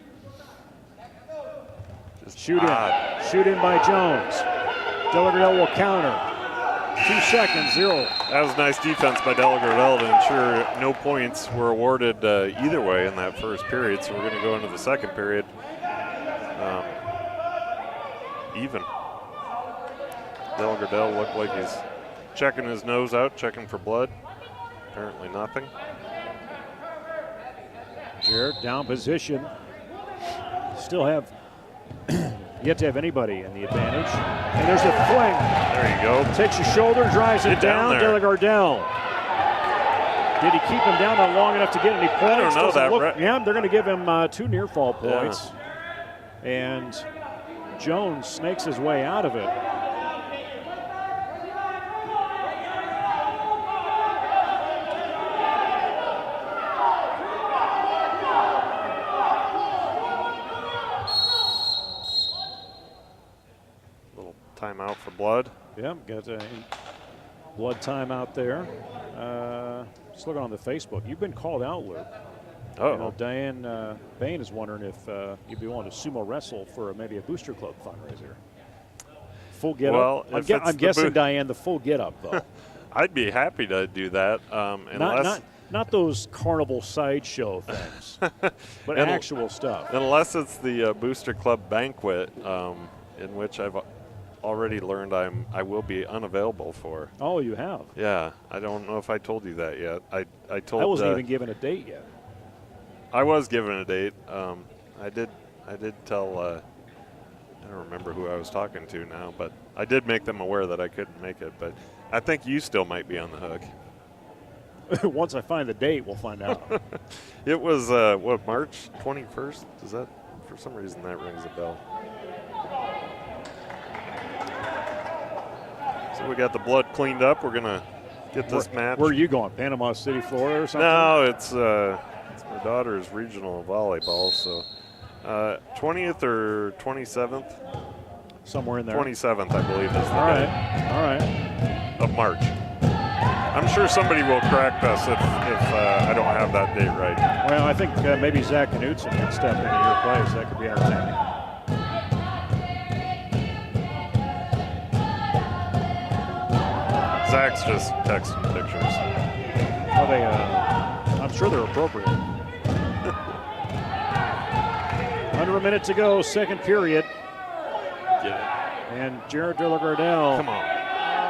Just shoot in by Jones. Delagardelle will counter. 2 seconds, 0. That was nice defense by Delagardelle to ensure no points were awarded either way in that first period. So we're going to go into the second period even. Delagardelle looked like he's checking his nose out, checking for blood. Apparently nothing. Jared down position. Still have yet to have anybody in the advantage. And there's a fling. There you go. Takes his shoulder, drives it down. Delagardelle. Did he keep him down long enough to get any points? I don't know that. Yeah, they're going to give him 2 near fall points. Yeah. And Jones snakes his way out of it. Timeout for blood. Yep, got a blood timeout there. Just looking on the Facebook. You've been called out, Luke. Oh. You know, Diane Bain is wondering if you'd be willing to sumo wrestle for maybe a Booster Club fundraiser. Full get up. Well, I'm guessing, Diane, the full get up, though. I'd be happy to do that. Not those carnival sideshow things, but actual stuff. Unless it's the Booster Club banquet, in which I've already learned I will be unavailable for. Oh, you have? Yeah, I don't know if I told you that yet. I told. I wasn't even given a date yet. I was given a date. I did tell. I don't remember who I was talking to now, but I did make them aware that I couldn't make it. But I think you still might be on the hook. Once I find the date, we'll find out. It was March 21st? Is that, for some reason that rings a bell. So we got the blood cleaned up. We're gonna get this match. Where are you going? Panama City, Florida, or something? No, it's my daughter's regional volleyball. So 20th or 27th? Somewhere in there. 27th, I believe, is the day. All right. Of March. I'm sure somebody will correct us if I don't have that date right. Well, I think maybe Zach Knudsen can step into your place. That could be entertaining. Zach's just texting pictures. I'm sure they're appropriate. Under a minute to go, second period. Get it. And Jared Delagardelle. Come on.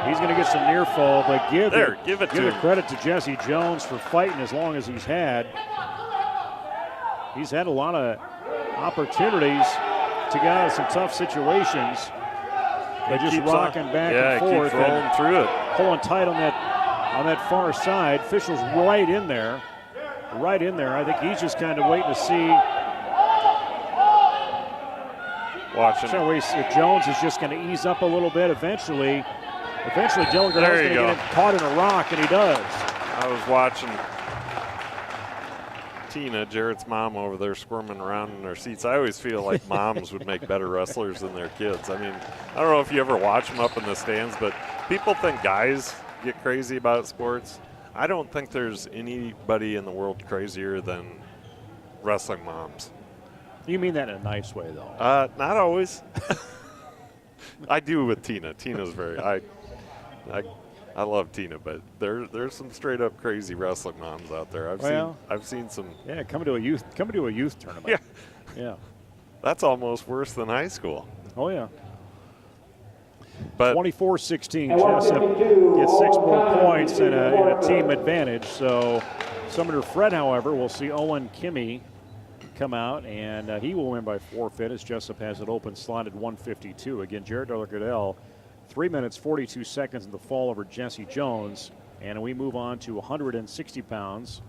He's going to get some near fall, but give it credit to Jesse Jones for fighting as long as he's had. He's had a lot of opportunities to get out of some tough situations. But just rocking back and forth, keeps rolling through it, pulling tight on that far side. Officials right in there. I think he's just kind of waiting to see. Watching. Jones is just going to ease up a little bit. Eventually, Delagardelle's going to get him caught in a rock, and he does. I was watching Tina, Jarrett's mom, over there squirming around in their seats. I always feel like moms would make better wrestlers than their kids. I mean, I don't know if you ever watch them up in the stands, but people think guys get crazy about sports. I don't think there's anybody in the world crazier than wrestling moms. You mean that in a nice way, though? Not always. I do with Tina. Tina's very. I I love Tina, but there's some straight up crazy wrestling moms out there. I've seen some. Yeah, coming to a youth tournament. Yeah, yeah. That's almost worse than high school. Oh yeah. But 24-16, Jesup gets 6 more points and a team advantage. So Sumner-Fred, however, will see Owen Kimmy come out, and he will win by forfeit as Jesup has it open slotted 152. Again, Jared Goodell, 3 minutes 42 seconds in the fall over Jesse Jones, and we move on to 160 pounds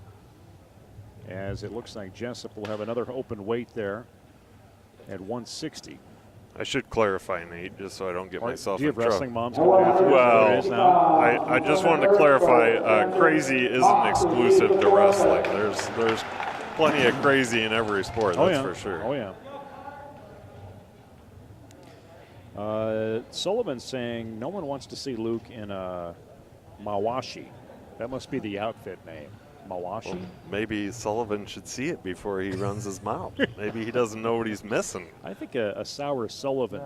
as it looks like Jesup will have another open weight there at 160. I should clarify, Nate, just so I don't get myself Do you in have wrestling trouble. moms coming after you? Well, I just wanted to clarify, crazy isn't exclusive to wrestling. There's plenty of crazy in every sport, that's for sure. Oh, yeah. Sullivan saying no one wants to see Luke in a Mawashi. That must be the outfit name. Mawashi? Well, maybe Sullivan should see it before he runs his mouth. Maybe he doesn't know what he's missing. I think a Sauer Sullivan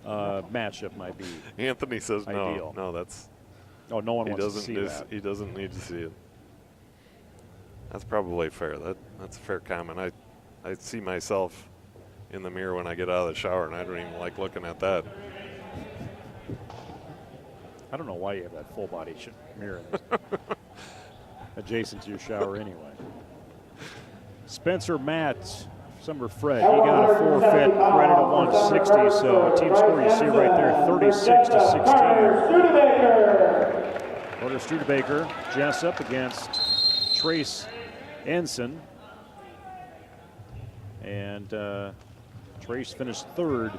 matchup might be Anthony says ideal. No, that's. Oh, no one wants to see that. He doesn't need to see it. That's probably fair. That's a fair comment. I see myself in the mirror when I get out of the shower, and I don't even like looking at that. I don't know why you have that full body mirror adjacent to your shower anyway. Spencer Matt, Sumner-Fred, he got a forfeit, credit of 160, so team score you see right there, 36-16. Carter Studebaker, Jesup against Trace Ensign. And Trace finished third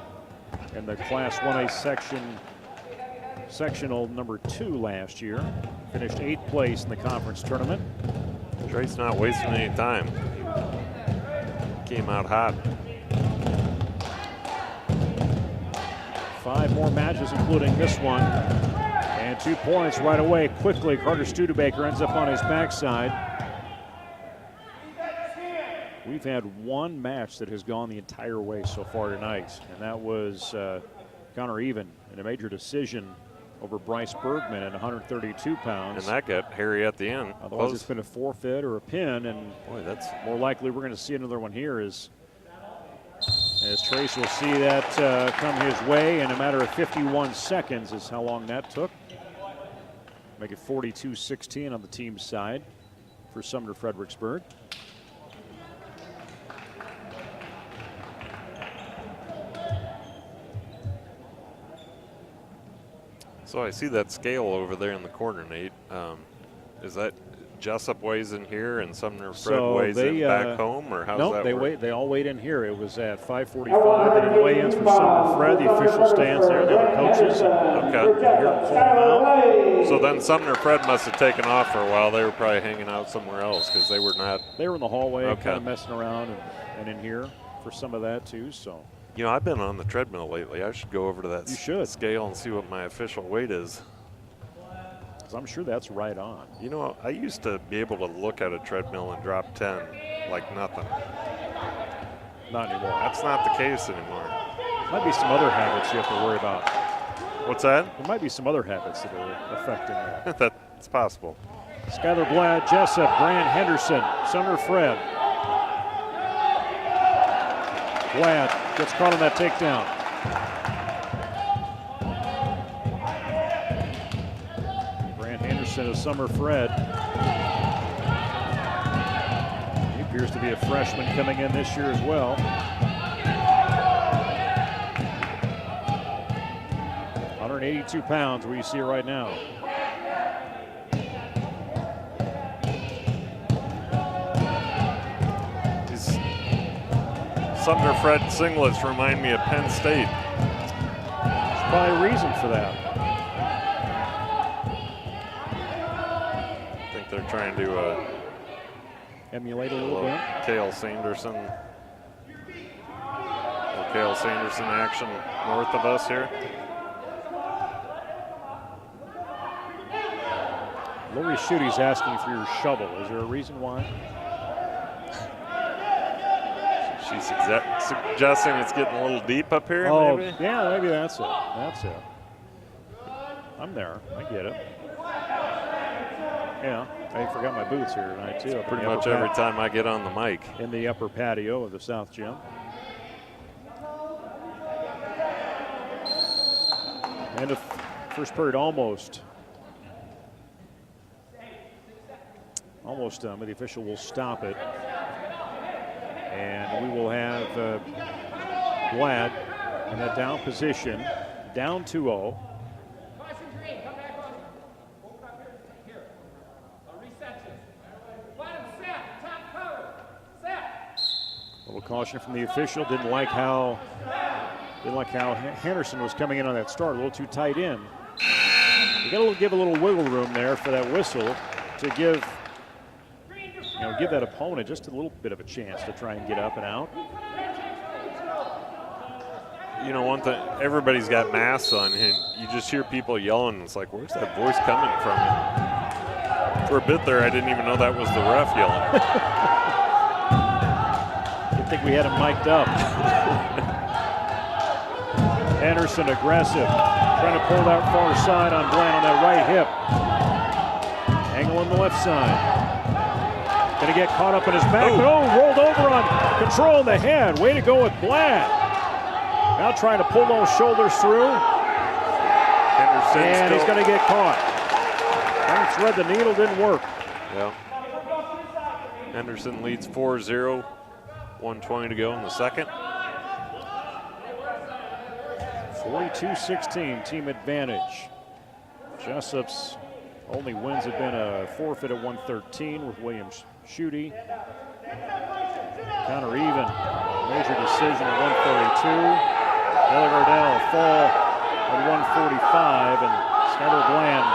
in the Class 1A sectional number 2 last year. Finished 8th place in the conference tournament. Trace not wasting any time. Came out hot. 5 more matches, including this one. And 2 points right away. Quickly, Carter Studebaker ends up on his backside. We've had one match that has gone the entire way so far tonight, and that was Connor Even in a major decision over Bryce Bergman at 132 pounds. And that got hairy at the end. Otherwise, it's been a forfeit or a pin, and boy, that's more likely we're going to see another one here as Trace will see that come his way in a matter of 51 seconds is how long that took. Make it 42-16 on the team's side for Sumner Fredericksburg. So I see that scale over there in the corner, Nate. Is that Jesup weighs in here and Sumner-Fred weighs in back home, or how's that work? They all weighed in here. It was at 5:45. They did weigh-ins for Sumner-Fred. The official stands there. The other coaches. Okay. So then Sumner-Fred must have taken off for a while. They were probably hanging out somewhere else because they were not. They were in the hallway, kind of messing around, and in here for some of that too. So. You know, I've been on the treadmill lately. I should go over to that scale and see what my official weight is. Because I'm sure that's right on. You know, I used to be able to look at a treadmill and drop 10 like nothing. Not anymore. That's not the case anymore. Might be some other habits you have to worry about. What's that? There might be some other habits that are affecting that. That's possible. Skylar Blad, Jesup, Grant Henderson, Sumner-Fred. Glad gets caught on that takedown. Grant Henderson of Sumner-Fred. He appears to be a freshman coming in this year as well. £182 where you see it right now. Sumner-Fred singlets remind me of Penn State. There's probably a reason for that. I think they're trying to emulate a little bit. Cale Sanderson. Cale Sanderson action north of us here. Lori Schuette's asking for your shovel. Is there a reason why? She's suggesting it's getting a little deep up here, maybe? Yeah, maybe that's it. That's it. I'm there. I get it. Yeah, I forgot my boots here tonight too. Pretty much every time I get on the mic. In the upper patio of the South Gym. And the first period almost done, but the official will stop it. And we will have Glad in that down position, down 2-0. Little caution from the official. Didn't like how Henderson was coming in on that start. A little too tight in. You got to give a little wiggle room there for that whistle to give that opponent just a little bit of a chance to try and get up and out. You know, one thing, everybody's got masks on, and you just hear people yelling. It's like, where's that voice coming from? For a bit there, I didn't even know that was the ref yelling. I think we had him mic'd up. Anderson aggressive, trying to pull that far side on Glenn on that right hip. Angle on the left side. Going to get caught up in his back. Rolled over on control in the head. Way to go with Glad. Now trying to pull those shoulders through. And he's going to get caught. Trying to thread the needle, didn't work. Yeah. Henderson leads 4-0. 1:20 to go in the second. 42-16, team advantage. Jesup's only wins have been a forfeit at 113 with Williams Schutte. Counter even. Major decision at 132. Ella Gardell fall at 145, and Skyler Bland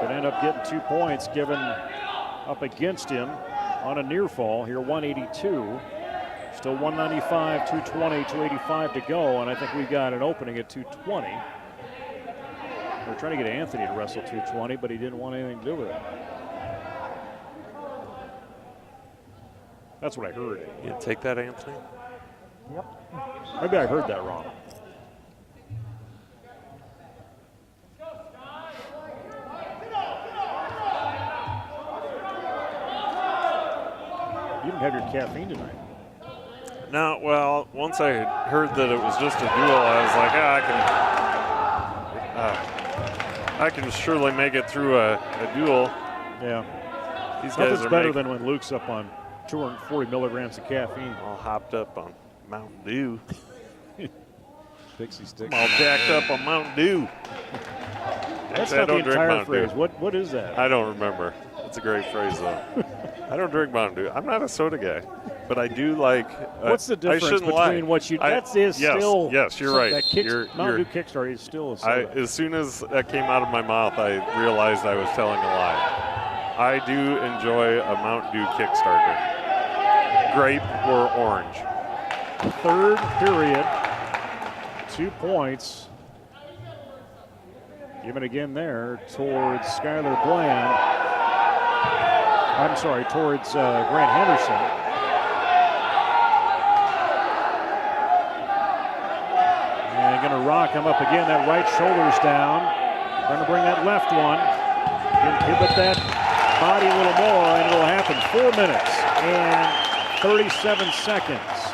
could end up getting 2 points given up against him on a near fall here, 182. Still 195, 220, 285 to go, and I think we've got an opening at 220. We're trying to get Anthony to wrestle 220, but he didn't want anything to do with it. That's what I heard. You take that, Anthony? Yep. Maybe I heard that wrong. You didn't have your caffeine tonight. No, well, once I heard that it was just a duel, I was like, I can surely make it through a duel. Yeah. These guys Nothing's are better than when Luke's up on 240 milligrams of caffeine. All hopped up on Mountain Dew. Pixie stick. I'm all jacked up on Mountain Dew. That's not the entire phrase. What is that? I don't remember. It's a great phrase, though. I don't drink Mountain Dew. I'm not a soda guy, but I do like. What's the difference between what you? Still. Yes, you're right. That Mountain Dew Kickstart is still a soda. As soon as that came out of my mouth, I realized I was telling a lie. I do enjoy a Mountain Dew Kickstarter, grape or orange. Third period, 2 points. Given again there towards Skyler Bland. I'm sorry, towards Grant Henderson. And going to rock him up again. That right shoulder's down. Going to bring that left one. Pivot that body a little more, and it'll happen. 4 minutes and 37 seconds.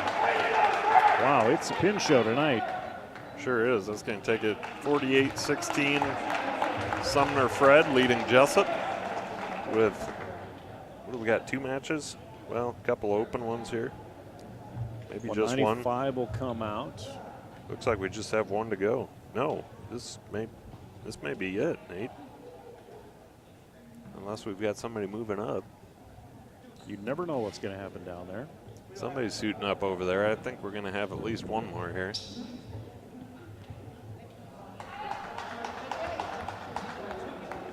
Wow, it's a pin show tonight. Sure is. That's going to take it 48-16. Sumner-Fred leading Jesup with, what do we got, 2 matches? Well, a couple open ones here. Maybe just one. 195 will come out. Looks like we just have one to go. No, this may be it, Nate. Unless we've got somebody moving up. You never know what's going to happen down there. Somebody's suiting up over there. I think we're going to have at least one more here.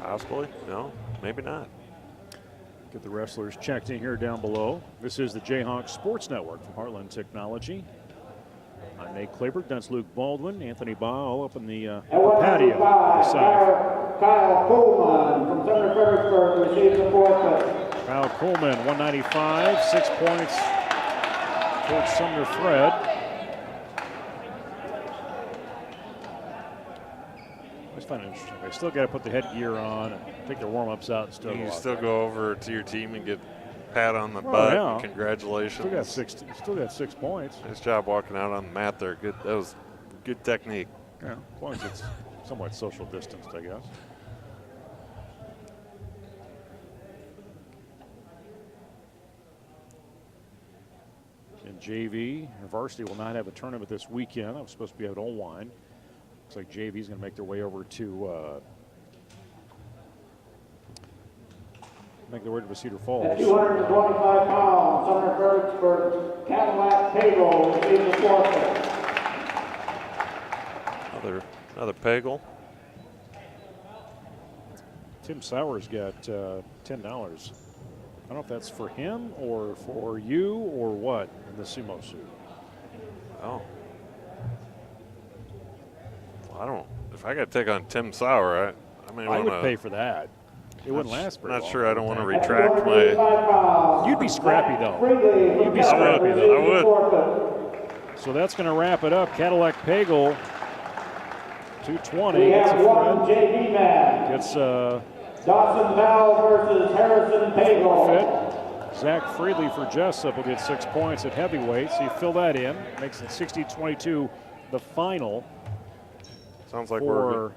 Possibly? No, maybe not. Get the wrestlers checked in here down below. This is the Jayhawk Sports Network from Heartland Technology. I'm Nate Claybert, that's Luke Baldwin, Anthony Baugh, all up in the patio. Kyle Coleman from Sumner-Fred receives the forfeit. Kyle Coleman, 195, 6 points towards Sumner-Fred. find it interesting. They still got to put the headgear on and take their warm-ups out and stuff. You still go over to your team and get pat on the Well, butt. yeah. And congratulations. Still got 6 points. Nice job walking out on the mat there. Good. That was good technique. Yeah, as long as it's somewhat social distanced, I guess. And JV, varsity will not have a tournament this weekend. I was supposed to be at Old Wine. Looks like JV's going to make their way over to Cedar Falls. At 225 pounds, Sumner-Fred Cadillac Pagel receives the forfeit. Another Pagel. Tim Sowers got $10. I don't know if that's for him or for you or what in the sumo suit. Oh. Well, I don't. If I got to take on Tim Sauer, I would pay for that. It wouldn't last very long. Not sure. I don't want to retract my. You'd be scrappy though. You'd be scrappy though. I would. So that's going to wrap it up. Cadillac Pagel, 220. We have one JV match. Gets Dawson Bell versus Harrison Pagel. fit. Zach Freely for Jesup will get 6 points at heavyweight. So you fill that in. Makes it 60-22, the final. Sounds like for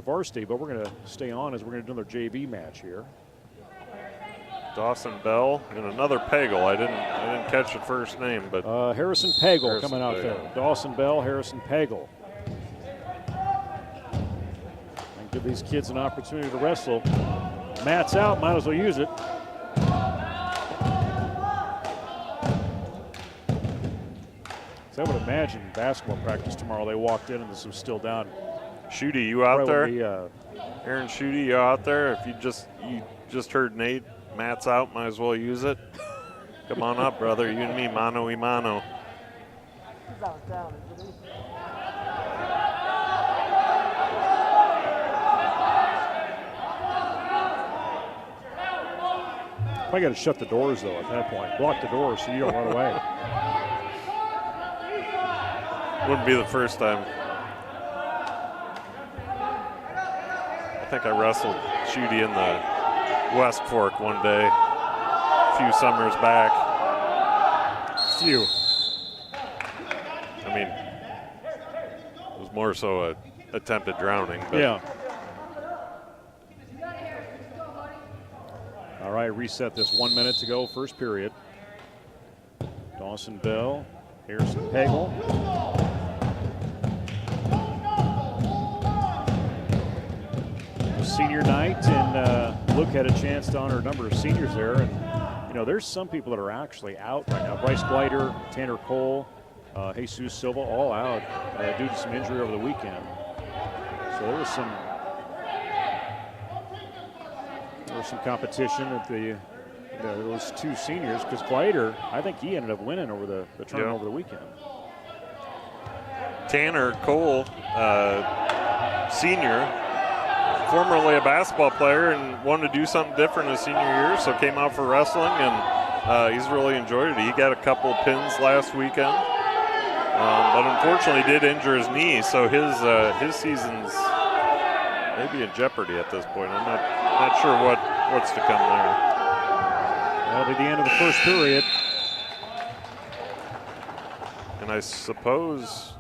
varsity, but we're going to stay on as we're going to do another JV match here. Dawson Bell and another Pagel. I didn't catch the first name, but Harrison Pagel Harrison coming out Pagel. there. Dawson Bell, Harrison Pagel. And give these kids an opportunity to wrestle. Matt's out, might as well use it. So I would imagine basketball practice tomorrow. They walked in and this was still down. Shooty, you out there? Be, Aaron Shooty, you out there? If you just heard Nate, Matt's out, might as well use it. Come on up, brother. You and me, mano y mano. I got to shut the doors though at that point. Block the doors so you don't run away. Wouldn't be the first time. I think I wrestled Shooty in the West Fork one day, a few summers back. Few. I mean, it was more so a attempted drowning. But Yeah. All right, reset this. 1 minute to go, first period. Dawson Bell, Harrison Pagel. Senior night, and Luke had a chance to honor a number of seniors there. And, you know, there's some people that are actually out right now. Bryce Glider, Tanner Cole, Jesus Silva, all out due to some injury over the weekend. So there was some competition at those two seniors, because Glider, I think he ended up winning over the tournament over the weekend. Tanner Cole, senior, formerly a basketball player and wanted to do something different his senior year, so came out for wrestling, and he's really enjoyed it. He got a couple pins last weekend, but unfortunately did injure his knee, so his season's maybe in jeopardy at this point. I'm not sure what's to come there. That'll be the end of the first period. And I suppose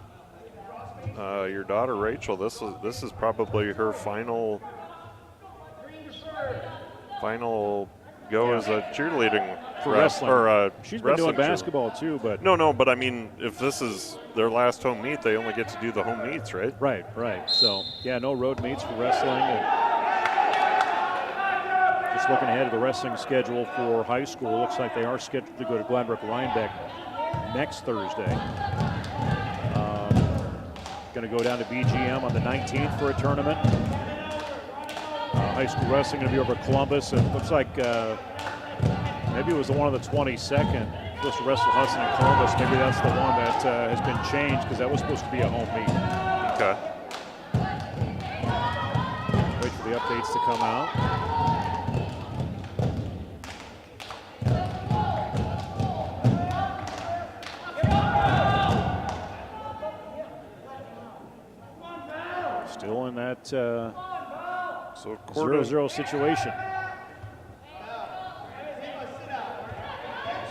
your daughter Rachel, this is probably her final go as a cheerleading For wrestling. or She's been doing wrestling basketball too, but No, but I mean, if this is their last home meet, they only get to do the home meets, right? right. So yeah, no road meets for wrestling. And just looking ahead of the wrestling schedule for high school, looks like they are scheduled to go to Glenbrook Rhinebeck next Thursday. Going to go down to BGM on the 19th for a tournament. High school wrestling going to be over Columbus. It looks like maybe it was the one on the 22nd. Supposed to wrestle Hudson in Columbus. Maybe that's the one that has been changed, because that was supposed to be a home meet. Okay. Wait for the updates to come out. Still in that So 0-0 situation.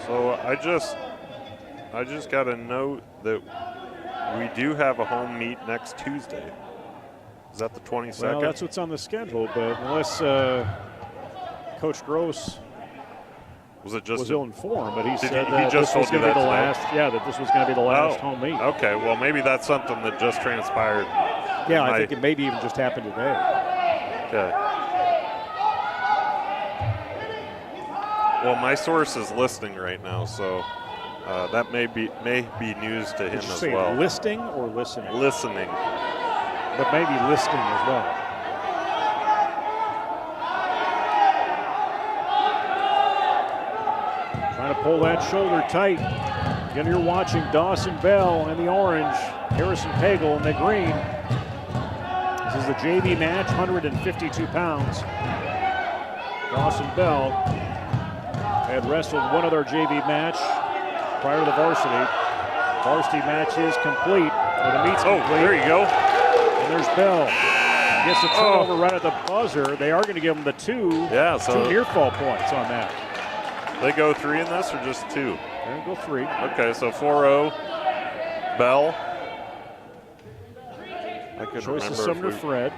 So I just got a note that we do have a home meet next Tuesday. Is that the 22nd? Well, that's what's on the schedule, but unless Coach Gross was ill-informed, but he said that this was going to be the last. Yeah, that this was going to be the last home meet. Okay, well maybe that's something that just transpired. Yeah, I think it maybe even just happened today. Okay. Well, my source is listening right now, so that may be news to him as well. Listing or listening? Listening. But maybe listing as well. Trying to pull that shoulder tight. Again, you're watching Dawson Bell in the orange, Harrison Pagel in the green. This is the JV match, 152 pounds. Dawson Bell had wrestled one other JV match prior to the varsity. Varsity match is complete. The meet's complete. There you go. And there's Bell. Gets a turnover right at the buzzer. They are going to give him the two near fall points on that. They go 3 in this or just 2? They go 3. Okay, so 4-0. Bell. I couldn't Choice remember. is Sumner-Fred.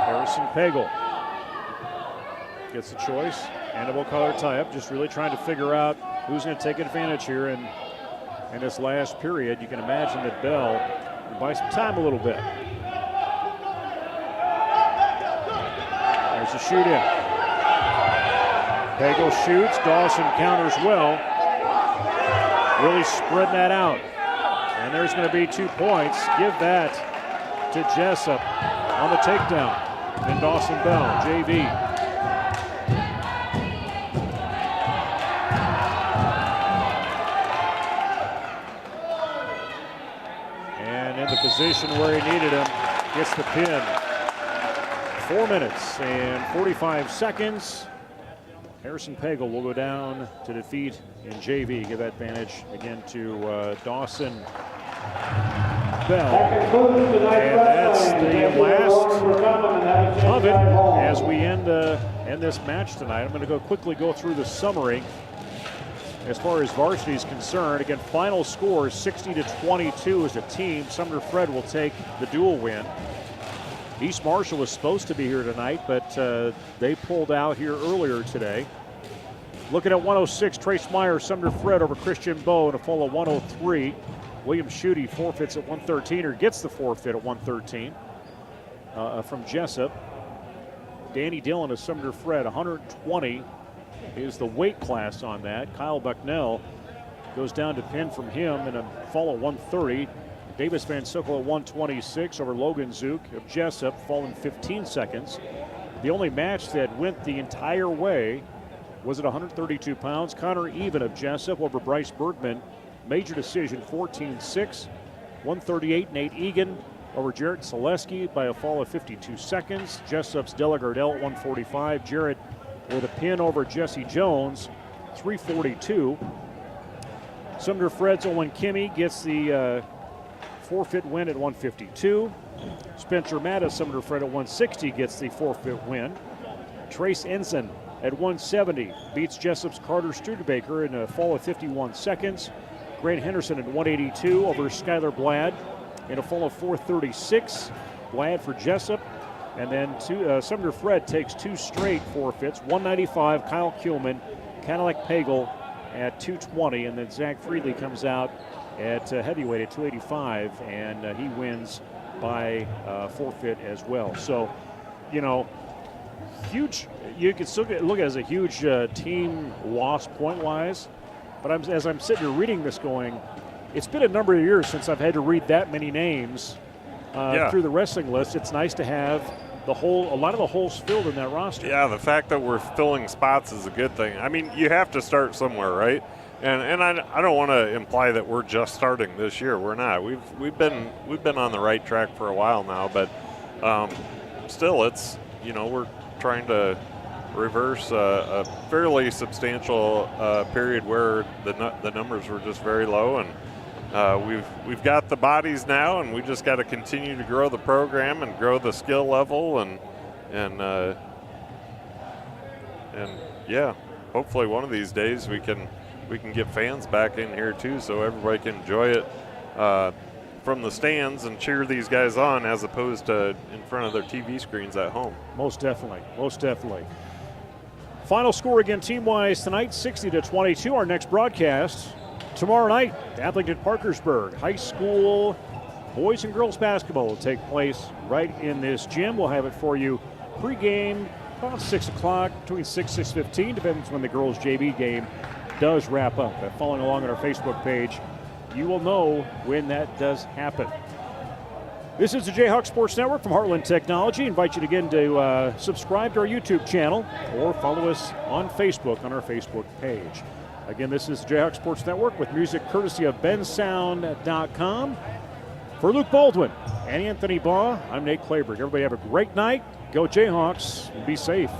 Harrison Pagel gets the choice. Handable color tie-up, just really trying to figure out who's going to take advantage here in this last period. You can imagine that Bell will buy some time a little bit. There's a shoot-in. Pagel shoots. Dawson counters well. Really spreading that out. And there's going to be 2 points. Give that to Jesup on the takedown. And Dawson Bell, JV. And in the position where he needed him, gets the pin. 4 minutes and 45 seconds. Harrison Pagel will go down to defeat in JV. Give that advantage again to Dawson Bell. And that's the last of it as we end this match tonight. I'm going to quickly go through the summary as far as varsity is concerned. Again, final score is 60-22 as a team. Sumner-Fred will take the dual win. East Marshall was supposed to be here tonight, but they pulled out here earlier today. Looking at 106, Trace Meyer, Sumner-Fred over Christian Bow in a fall of 103. William Schutte forfeits at 113, or gets the forfeit at 113 from Jesup. Danny Dillon of Sumner-Fred, 120 is the weight class on that. Kyle Bucknell goes down to pin from him in a fall of 130. Davis Van Sickle at 126 over Logan Zook of Jesup, falling 15 seconds. The only match that went the entire way was at 132 pounds. Connor Even of Jesup over Bryce Bergman. Major decision, 14-6. 138, Nate Egan over Jarrett Selesky by a fall of 52 seconds. Jesup's Della Gardell at 145. Jarrett with a pin over Jesse Jones, 342. Sumner-Fred's Owen Kimmy gets the forfeit win at 152. Spencer Mattis, Sumner-Fred at 160, gets the forfeit win. Trace Ensign at 170 beats Jesup's Carter Studebaker in a fall of 51 seconds. Grant Henderson at 182 over Skylar Blad in a fall of 436. Blad for Jesup. And then Sumner-Fred takes 2 straight forfeits. 195, Kyle Kuhlman, Cadillac Pagel at 220. And then Zach Friedley comes out at heavyweight at 285, and he wins by forfeit as well. So, huge. You can still look at it as a huge team loss point-wise. But as I'm sitting here reading this going, it's been a number of years since I've had to read that many names through the wrestling list. It's nice to have a lot of the holes filled in that roster. Yeah, the fact that we're filling spots is a good thing. I mean, you have to start somewhere, right? And I don't want to imply that we're just starting this year. We're not. We've been on the right track for a while now, but still, it's we're trying to reverse a fairly substantial period where the numbers were just very low, and we've got the bodies now, and we just got to continue to grow the program and grow the skill level, and yeah, hopefully one of these days we can get fans back in here too, so everybody can enjoy it from the stands and cheer these guys on as opposed to in front of their TV screens at home. Most definitely, most definitely. Final score again team-wise tonight, 60-22. Our next broadcast tomorrow night, Athletic-Parkersburg High School boys and girls basketball will take place right in this gym. We'll have it for you pregame about 6 o'clock, between 6:15, depends when the girls JV game does wrap up. But following along on our Facebook page, you will know when that does happen. This is the Jayhawk Sports Network from Heartland Technology. I invite you again to subscribe to our YouTube channel or follow us on Facebook on our Facebook page. Again, this is the Jayhawk Sports Network with music courtesy of bensound.com. For Luke Baldwin and Anthony Baugh, I'm Nate Clayberg. Everybody have a great night. Go Jayhawks and be safe.